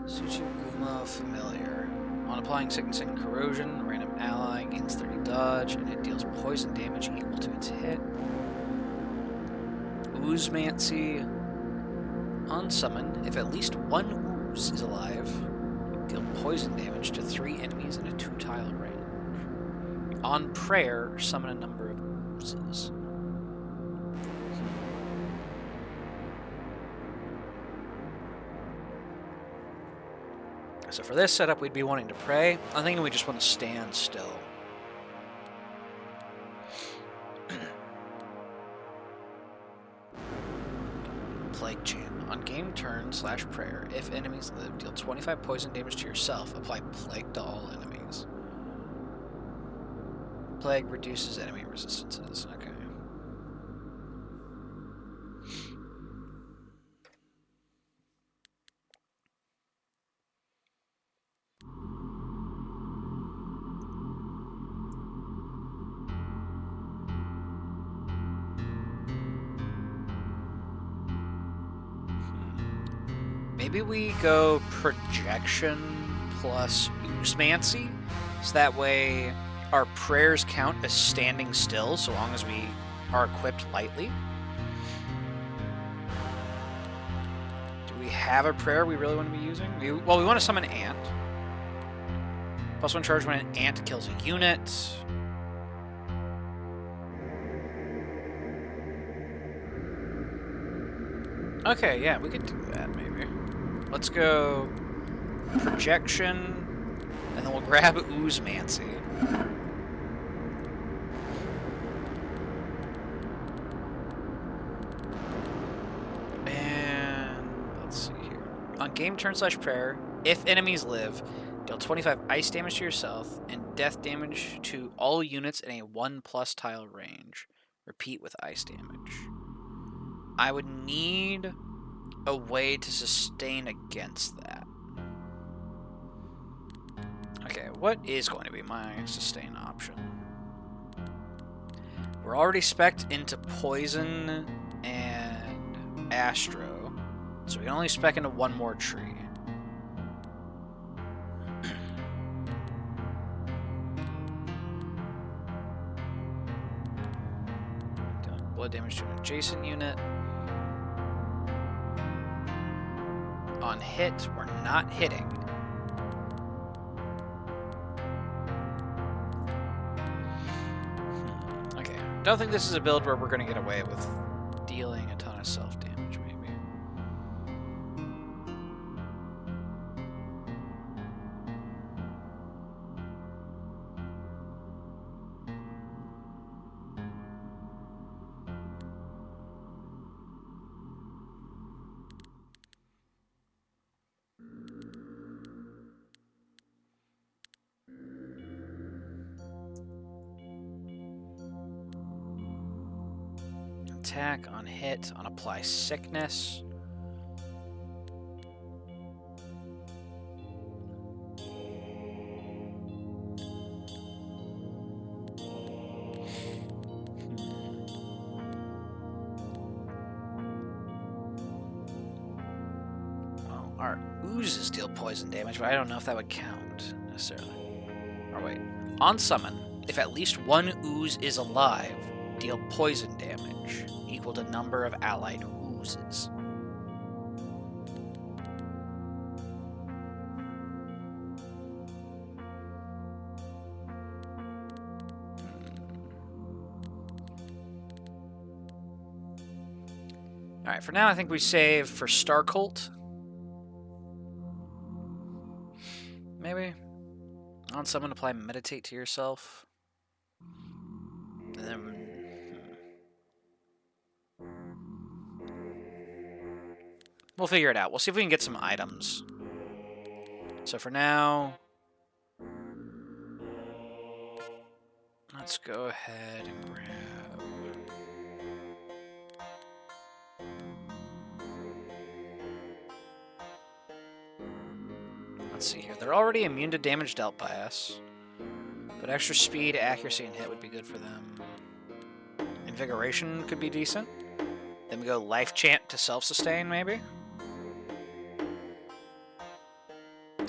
Tsuchiguma Familiar. On applying Sickness and Corrosion, random ally gains 30 dodge, and it deals poison damage equal to its hit. Oozemancy. On summon, if at least one ooze is alive, deal poison damage to 3 enemies in a 2-tile range. On prayer, summon a number of oozes. So for this setup, we'd be wanting to pray. I'm thinking we just want to stand still. Plague Chant. On game turn/prayer, if enemies live, deal 25 poison damage to yourself. Apply Plague to all enemies. Plague reduces enemy resistances. Okay. Maybe we go projection plus oozemancy, so that way our prayers count as standing still so long as we are equipped lightly. Do we have a prayer we really want to be using? Well, we want to summon Ant. +1 charge when an ant kills a unit. Okay, yeah, we could do that maybe. Let's go projection, and then we'll grab oozemancy. And let's see here. On game turn/prayer, if enemies live, deal 25 ice damage to yourself and death damage to all units in a 1+ tile range. Repeat with ice damage. I would need a way to sustain against that. Okay, what is going to be my sustain option? We're already spec'd into Poison and Astro, so we can only spec into one more tree. Doing blood damage to an adjacent unit. On hit, we're not hitting. Okay, don't think this is a build where we're going to get away with dealing a ton of self-damage, maybe. Attack on hit, on apply sickness. Well, our oozes deal poison damage, but I don't know if that would count necessarily. Or wait. On summon, if at least one ooze is alive, deal poison damage equal to number of allied oozes. Alright, for now I think we save for Star Cult. Maybe? On summon, apply Meditate to yourself. And then... We'll figure it out. We'll see if we can get some items. So for now... Let's go ahead and grab... Let's see here. They're already immune to damage dealt by us. But extra speed, accuracy, and hit would be good for them. Invigoration could be decent. Then we go Life Chant to self-sustain, maybe?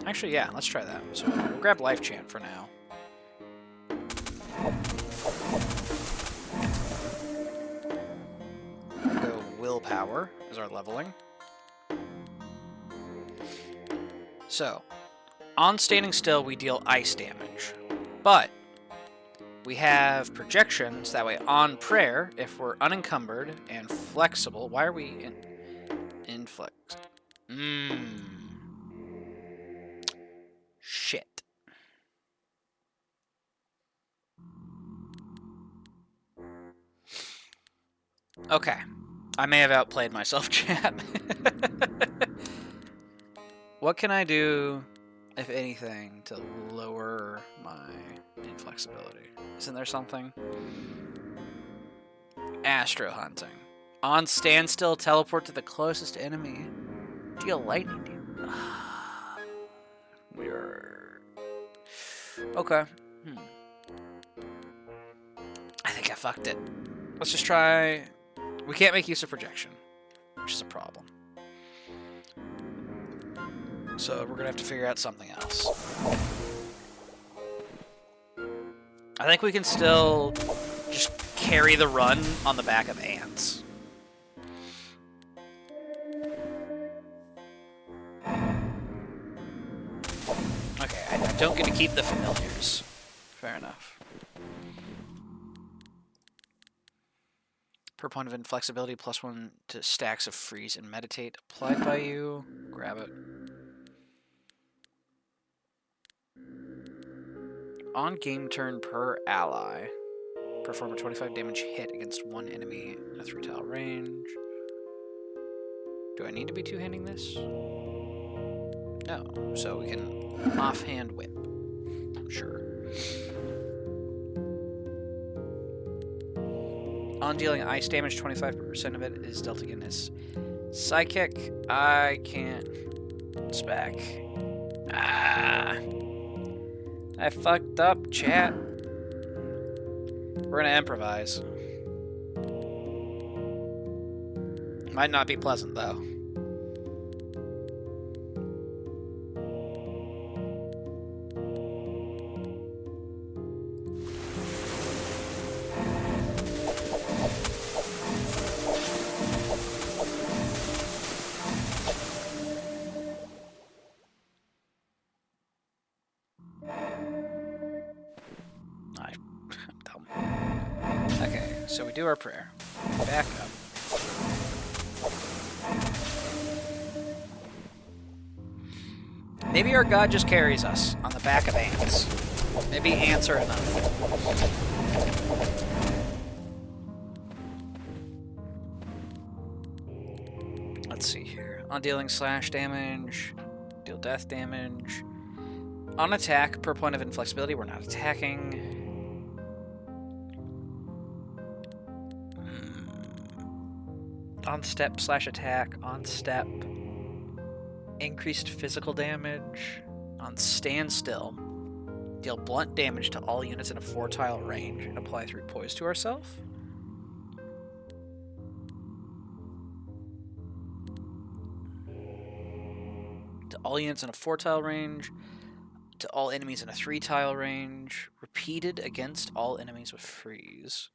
Actually, yeah, let's try that. So we'll grab Life Chant for now. We'll go Willpower as our leveling. So, on standing still, we deal ice damage. But we have projections, that way on prayer, if we're unencumbered and flexible. Why are we in flex? Shit. Okay. I may have outplayed myself, chat. What can I do, if anything, to lower my inflexibility? Isn't there something? Astro hunting. On standstill, teleport to the closest enemy. Deal lightning damage. We're... Okay. I think I fucked it. Let's just try... We can't make use of projection, which is a problem. So we're gonna have to figure out something else. I think we can still just carry the run on the back of ants. Okay, I don't get to keep the familiars. Fair enough. Per point of inflexibility, +1 to stacks of freeze and meditate applied by you. Grab it. On game turn per ally, perform a 25 damage hit against one enemy in a 3-tile range. Do I need to be two-handing this? No, so we can offhand whip. Sure. On dealing ice damage, 25% of it is dealt again as psychic. I can't spec. I fucked up, chat. We're gonna improvise. Might not be pleasant, though. So we do our prayer. Back up. Maybe our god just carries us on the back of ants. Maybe ants are enough. Let's see here. On dealing slash damage, deal death damage. On attack, per point of inflexibility, we're not attacking. On step slash attack, on step, increased physical damage, on standstill, Deal blunt damage to all units in a 4-tile range and apply 3 poise to ourselves. To all units in a 4-tile range. To all enemies in a 3-tile range. Repeated against all enemies with freeze.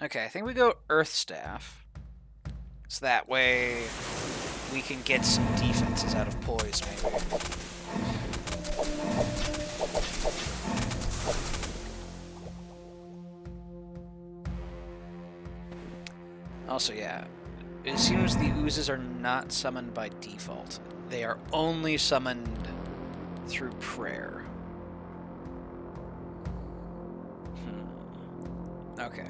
Okay, I think we go Earth Staff. So that way we can get some defenses out of poise, maybe. Also, yeah, it seems the oozes are not summoned by default. They are only summoned through prayer. Okay.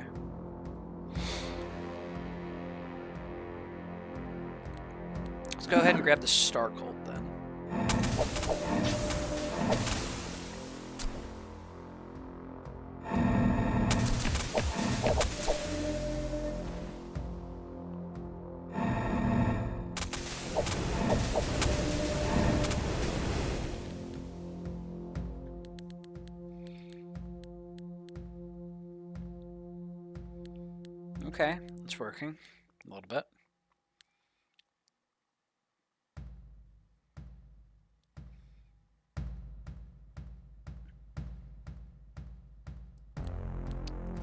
Let's go ahead and grab the Star Colt then. Okay, it's working a little bit.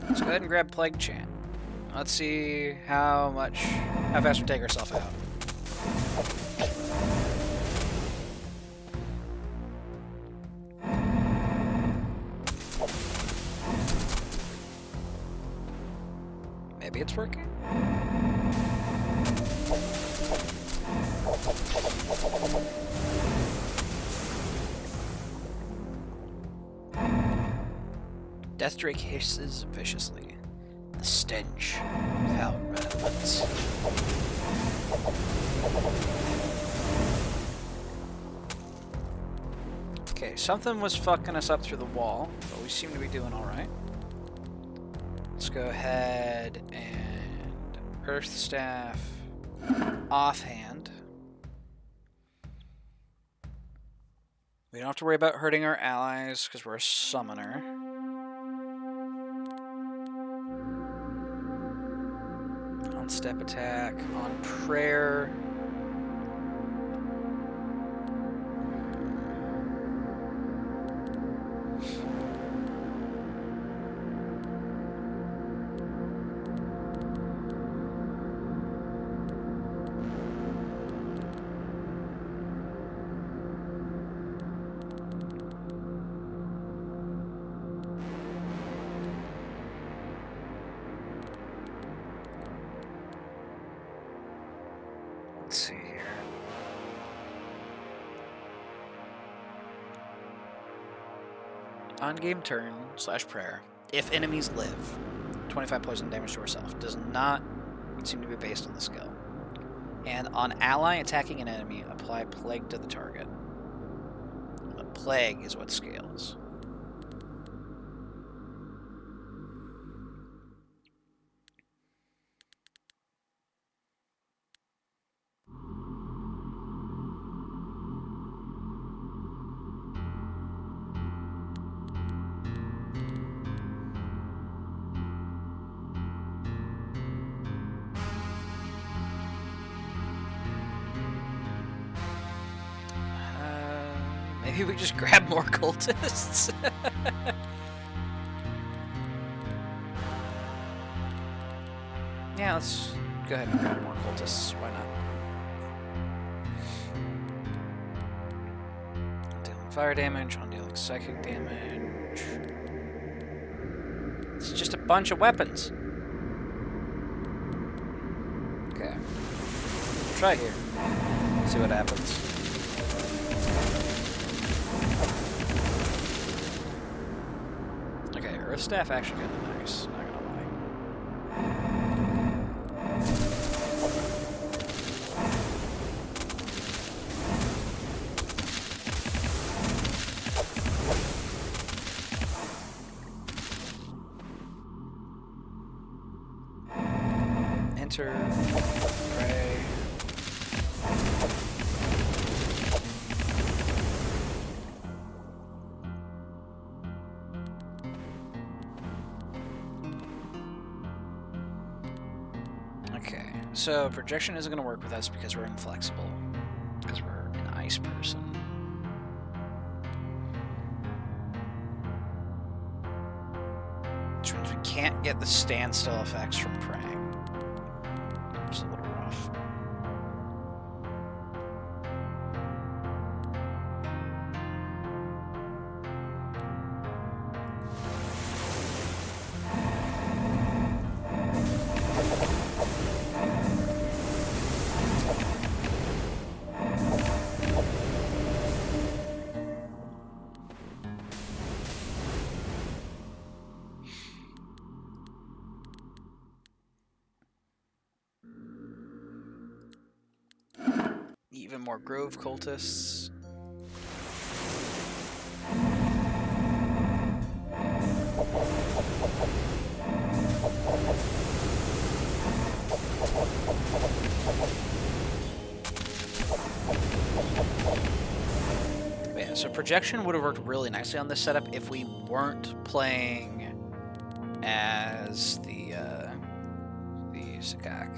Let's go ahead and grab Plague Chant. Let's see how fast we take ourselves out. Maybe it's working? Death Drake hisses viciously. The stench without relevance. Okay, something was fucking us up through the wall, but we seem to be doing alright. Let's go ahead and Earth Staff offhand. We don't have to worry about hurting our allies because we're a summoner. On step attack, on prayer. Let's see here. On game turn / prayer, if enemies live, 25 poison damage to herself. Does not seem to be based on the skill. And on ally attacking an enemy, apply plague to the target. The plague is what scales. Maybe we just grab more cultists. Yeah, let's go ahead and grab more cultists. Why not? On dealing fire damage, on dealing psychic damage. It's just a bunch of weapons. Okay. Try here. See what happens. Okay, Earth Staff actually kind of nice, not gonna lie. Enter, pray. Okay, so projection isn't going to work with us because we're inflexible. Because we're an ice person. Which means we can't get the standstill effects from praying. Which is a little rough. Even more Grove cultists. Yeah, so projection would have worked really nicely on this setup if we weren't playing as the Sakak.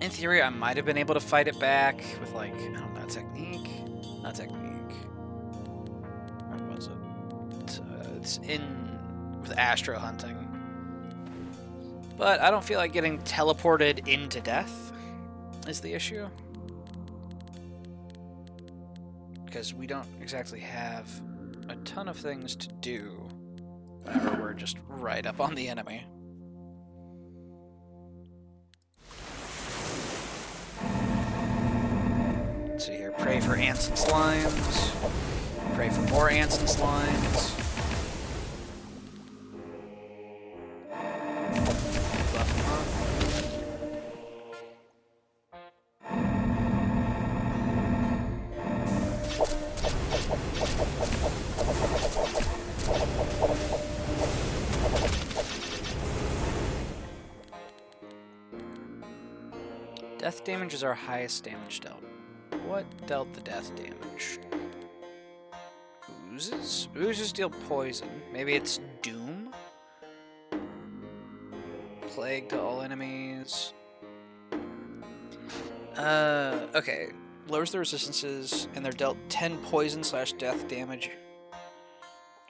In theory, I might have been able to fight it back with, like, I don't know, technique? Not technique. Where was it? It's in with Astro hunting. But I don't feel like getting teleported into death is the issue. Because we don't exactly have a ton of things to do whenever we're just right up on the enemy. Let's see here. Pray for ants and slimes. Pray for more ants and slimes. Buff them up. Death damage is our highest damage dealt. What dealt the death damage? Oozes? Oozes deal poison. Maybe it's doom? Plague to all enemies. Okay. Lowers the resistances, and they're dealt 10 poison/death damage.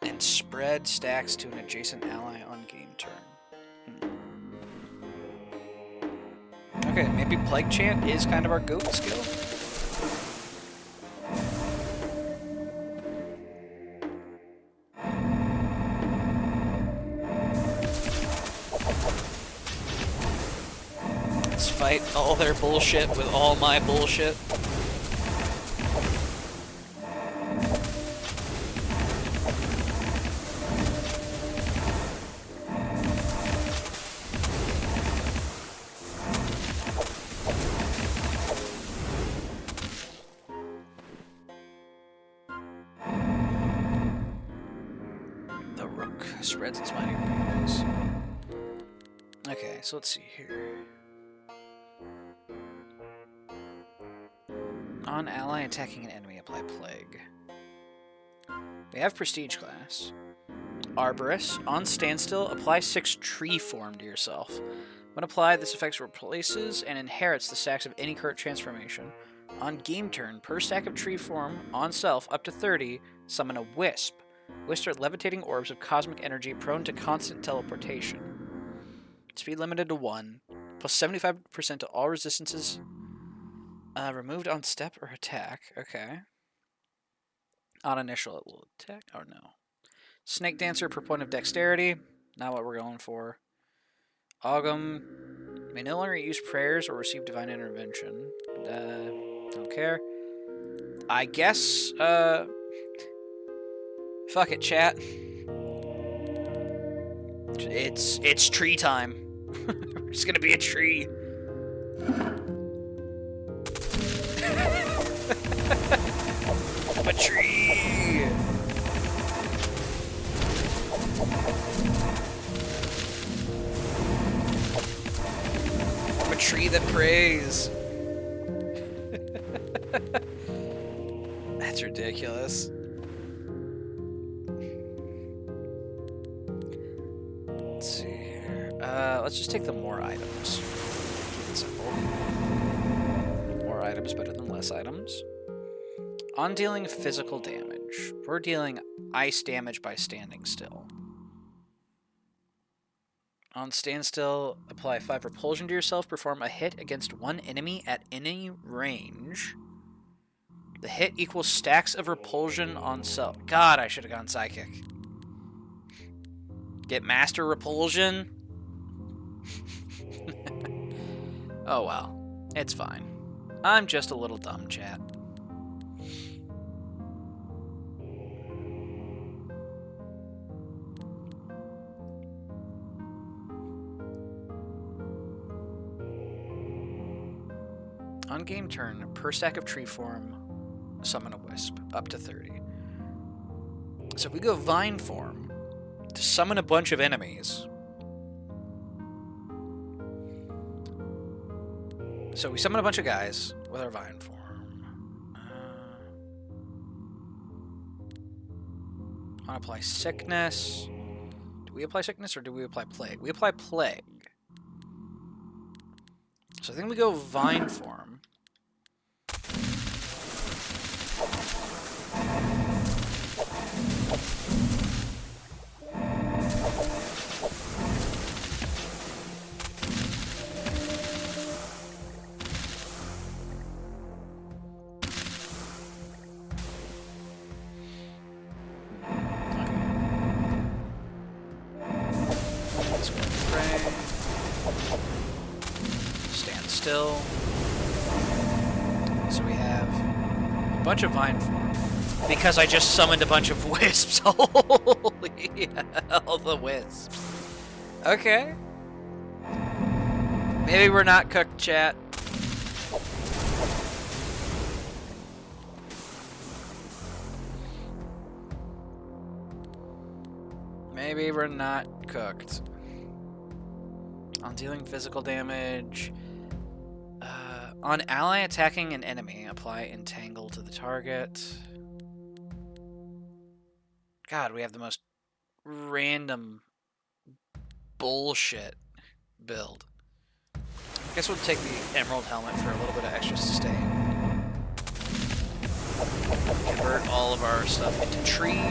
And spread stacks to an adjacent ally on game turn. Okay, maybe Plague Chant is kind of our goat skill. Let's fight all their bullshit with all my bullshit. Spreads its mighty wings. Okay, so let's see here. On ally attacking an enemy, apply Plague. We have Prestige class. Arborist. On standstill, apply 6 tree form to yourself. When applied, this effect replaces and inherits the stacks of any current transformation. On game turn, per stack of tree form, on self, up to 30, summon a Wisp. Wisps are levitating orbs of cosmic energy prone to constant teleportation. Speed limited to 1. Plus 75% to all resistances removed on step or attack. Okay. On initial, it will attack. Oh no. Snake Dancer per point of dexterity. Not what we're going for. Ogum. May no longer use prayers or receive divine intervention. Don't care. I guess, fuck it, chat. It's tree time. It's gonna be a tree. I'm a tree. I'm a tree that prays. That's ridiculous. let's just take the more items. Keep it simple. More items better than less items. On dealing physical damage, we're dealing ice damage by standing still. On standstill, apply 5 repulsion to yourself. Perform a hit against one enemy at any range. The hit equals stacks of repulsion on self. God, I should have gone psychic. Get master repulsion? Oh well, it's fine. I'm just a little dumb, chat. On game turn, per stack of tree form, summon a wisp, up to 30. So if we go vine form to summon a bunch of enemies. So we summon a bunch of guys with our vine form. I want to apply sickness. Do we apply sickness or do we apply plague? We apply plague. So I think we go vine form. Still. So we have a bunch of vine form. Because I just summoned a bunch of wisps. Holy hell, the wisps. Okay. Maybe we're not cooked, chat. Maybe we're not cooked. On dealing physical damage. On ally attacking an enemy, apply Entangle to the target. God, we have the most random bullshit build. I guess we'll take the Emerald Helmet for a little bit of extra sustain. Convert all of our stuff into tree.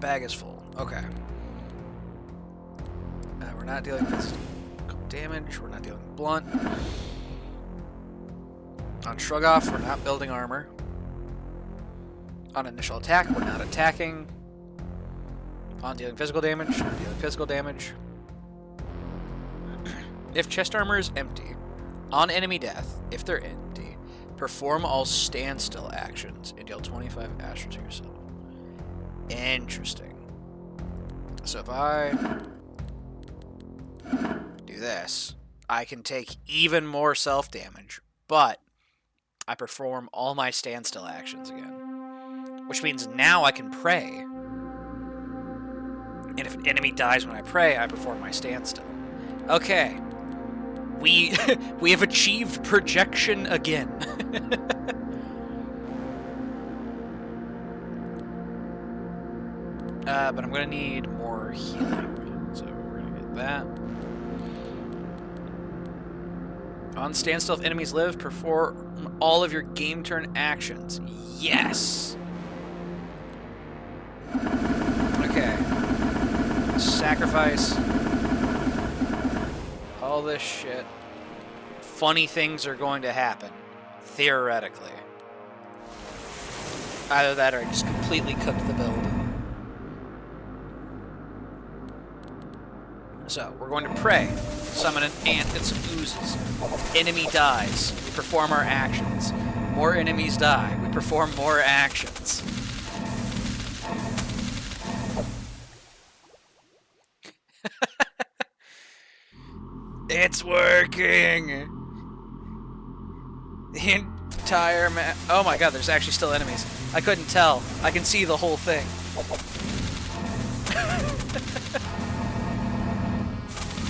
Bag is full. Okay. We're not dealing physical damage. We're not dealing blunt. On shrug off, we're not building armor. On initial attack, we're not attacking. On dealing physical damage, not dealing physical damage. If chest armor is empty, on enemy death, if they're empty, perform all standstill actions and deal 25 Achra to yourself. Interesting. So if I do this, I can take even more self-damage, but I perform all my standstill actions again. Which means now I can pray. And if an enemy dies when I pray, I perform my standstill. Okay. We have achieved projection again. But I'm going to need more healing. So we're going to get that. On standstill, if enemies live, perform all of your game turn actions. Yes! Okay. Sacrifice. All this shit. Funny things are going to happen. Theoretically. Either that or I just completely cooked the build. So, we're going to pray, summon an ant and some oozes. Enemy dies, we perform our actions. More enemies die, we perform more actions. It's working! The entire map. Oh my god, there's actually still enemies. I couldn't tell. I can see the whole thing.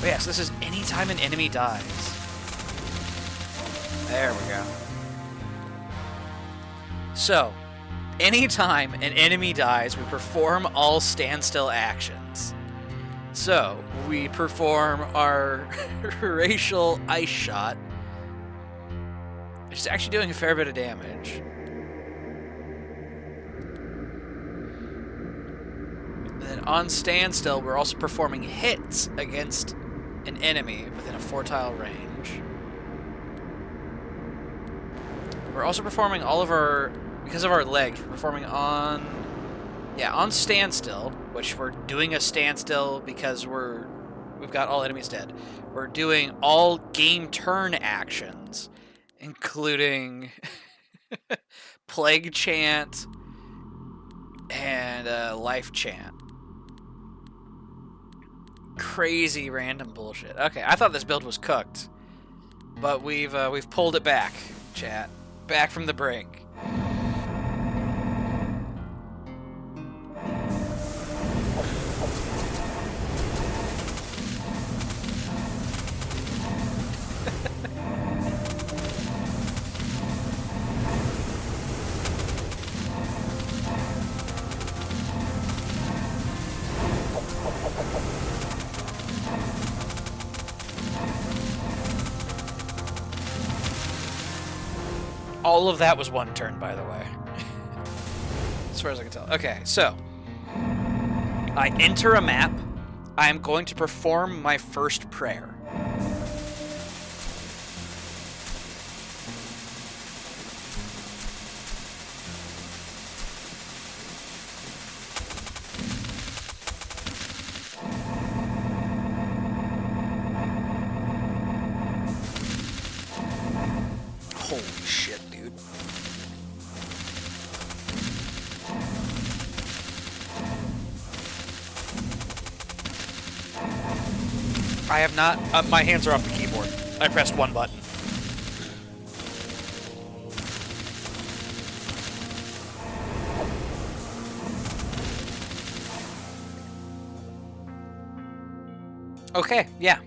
But yes, this is anytime an enemy dies. There we go. So, anytime an enemy dies, we perform all standstill actions. So, we perform our racial ice shot, which is actually doing a fair bit of damage. And then on standstill, we're also performing hits against an enemy within a 4-tile range. We're also performing all of our, because of our legs, we're performing on standstill, which we're doing a standstill because we've got all enemies dead. We're doing all game turn actions, including Plague Chant and Life Chant. Crazy random bullshit. Okay, I thought this build was cooked, but we've pulled it back, chat. Back from the brink. All of that was one turn, by the way. As far as I can tell. Okay, so I enter a map. I am going to perform my first prayer. Holy shit, dude. I have not... my hands are off the keyboard. I pressed one button. Okay, yeah.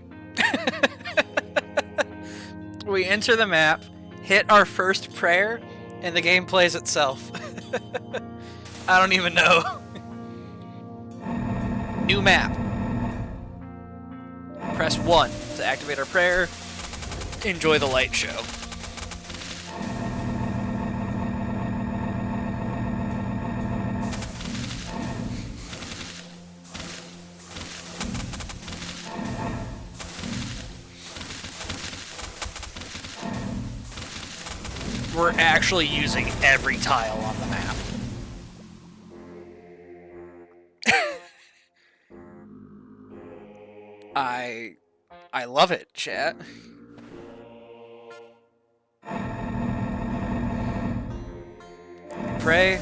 We enter the map, hit our first prayer, and the game plays itself. I don't even know. New map. Press 1 to activate our prayer. Enjoy the light show. We're actually using every tile on the map. I love it, chat. Pray.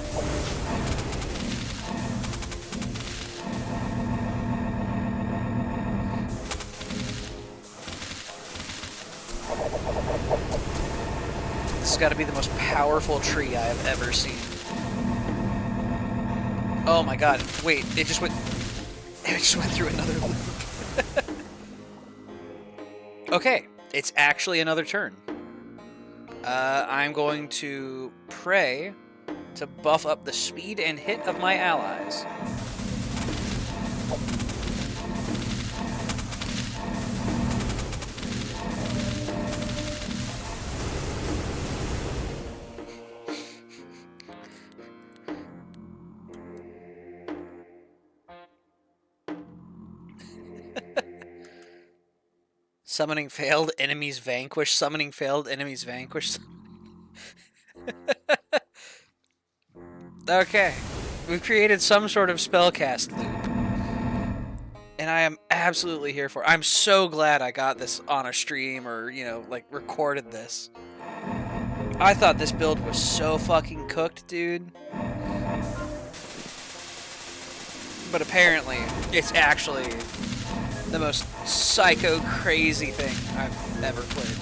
This has got to be the most powerful tree I have ever seen. Oh my god, wait, it just went through another loop. Okay, it's actually another turn. I'm going to pray to buff up the speed and hit of my allies. Summoning failed, enemies vanquished. Summoning failed, enemies vanquished. Okay. We've created some sort of spellcast loop. And I am absolutely here for it. I'm so glad I got this on a stream or, you know, like, recorded this. I thought this build was so fucking cooked, dude. But apparently, it's actually the most psycho crazy thing I've ever played.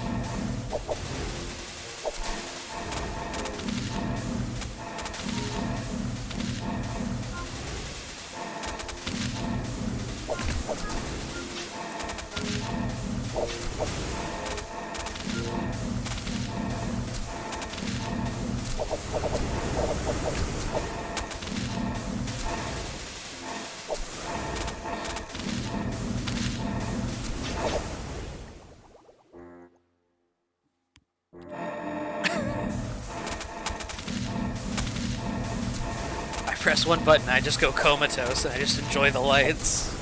press one button, I just go comatose, and I just enjoy the lights.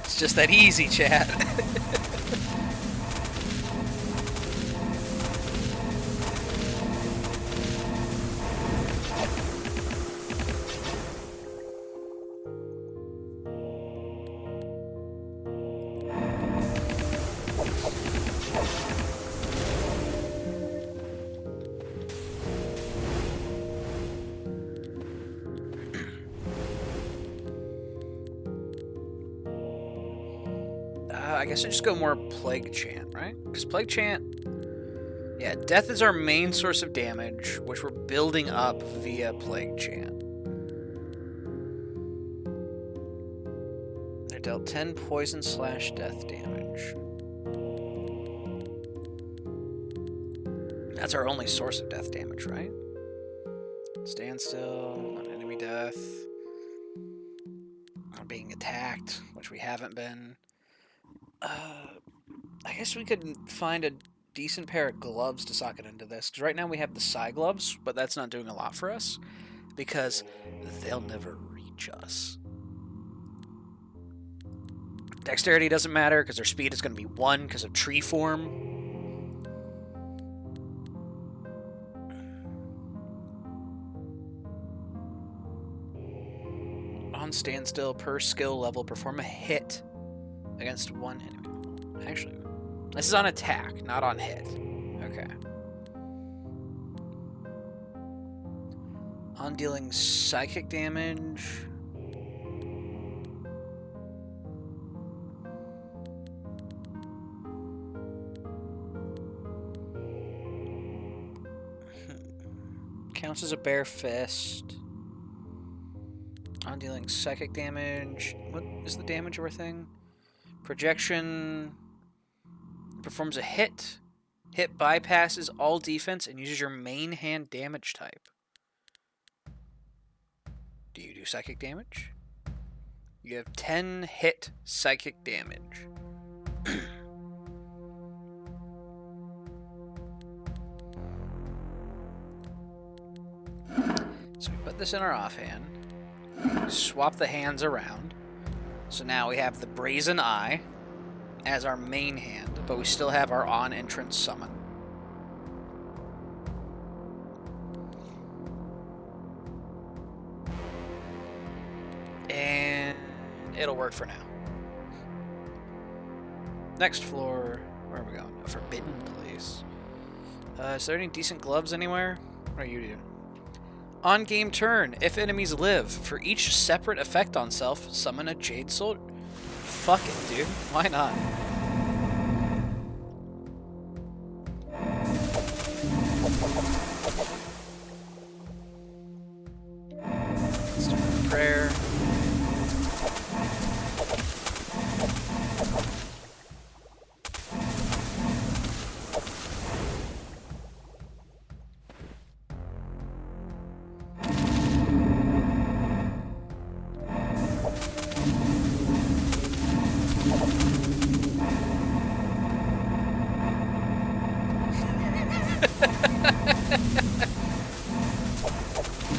It's just that easy, chat. I guess I just go more Plague Chant, right? Because Plague Chant... Yeah, Death is our main source of damage, which we're building up via Plague Chant. They're dealt 10 poison/death damage. That's our only source of death damage, right? Standstill, non-enemy death. Or being attacked, which we haven't been. I guess we could find a decent pair of gloves to socket into this. Because right now we have the Psy gloves, but that's not doing a lot for us. Because they'll never reach us. Dexterity doesn't matter, because their speed is going to be 1 because of tree form. On standstill, per skill level, perform a hit against one enemy. Actually, this is on attack, not on hit. Okay. On dealing psychic damage. Counts as a bare fist. On dealing psychic damage. What is the damage of our thing? Projection. Performs a hit. Hit bypasses all defense and uses your main hand damage type. Do you do psychic damage? You have 10 hit psychic damage. So we put this in our offhand. Swap the hands around. So now we have the Brazen Eye as our main hand, but we still have our on-entrance summon. And it'll work for now. Next floor, where are we going? A forbidden place. Is there any decent gloves anywhere? What are you doing? On game turn, if enemies live, for each separate effect on self, summon a Jade Soldier. Fuck it, dude. Why not? Let's do a prayer.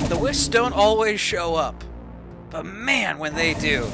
The wisps don't always show up, but man, when they do,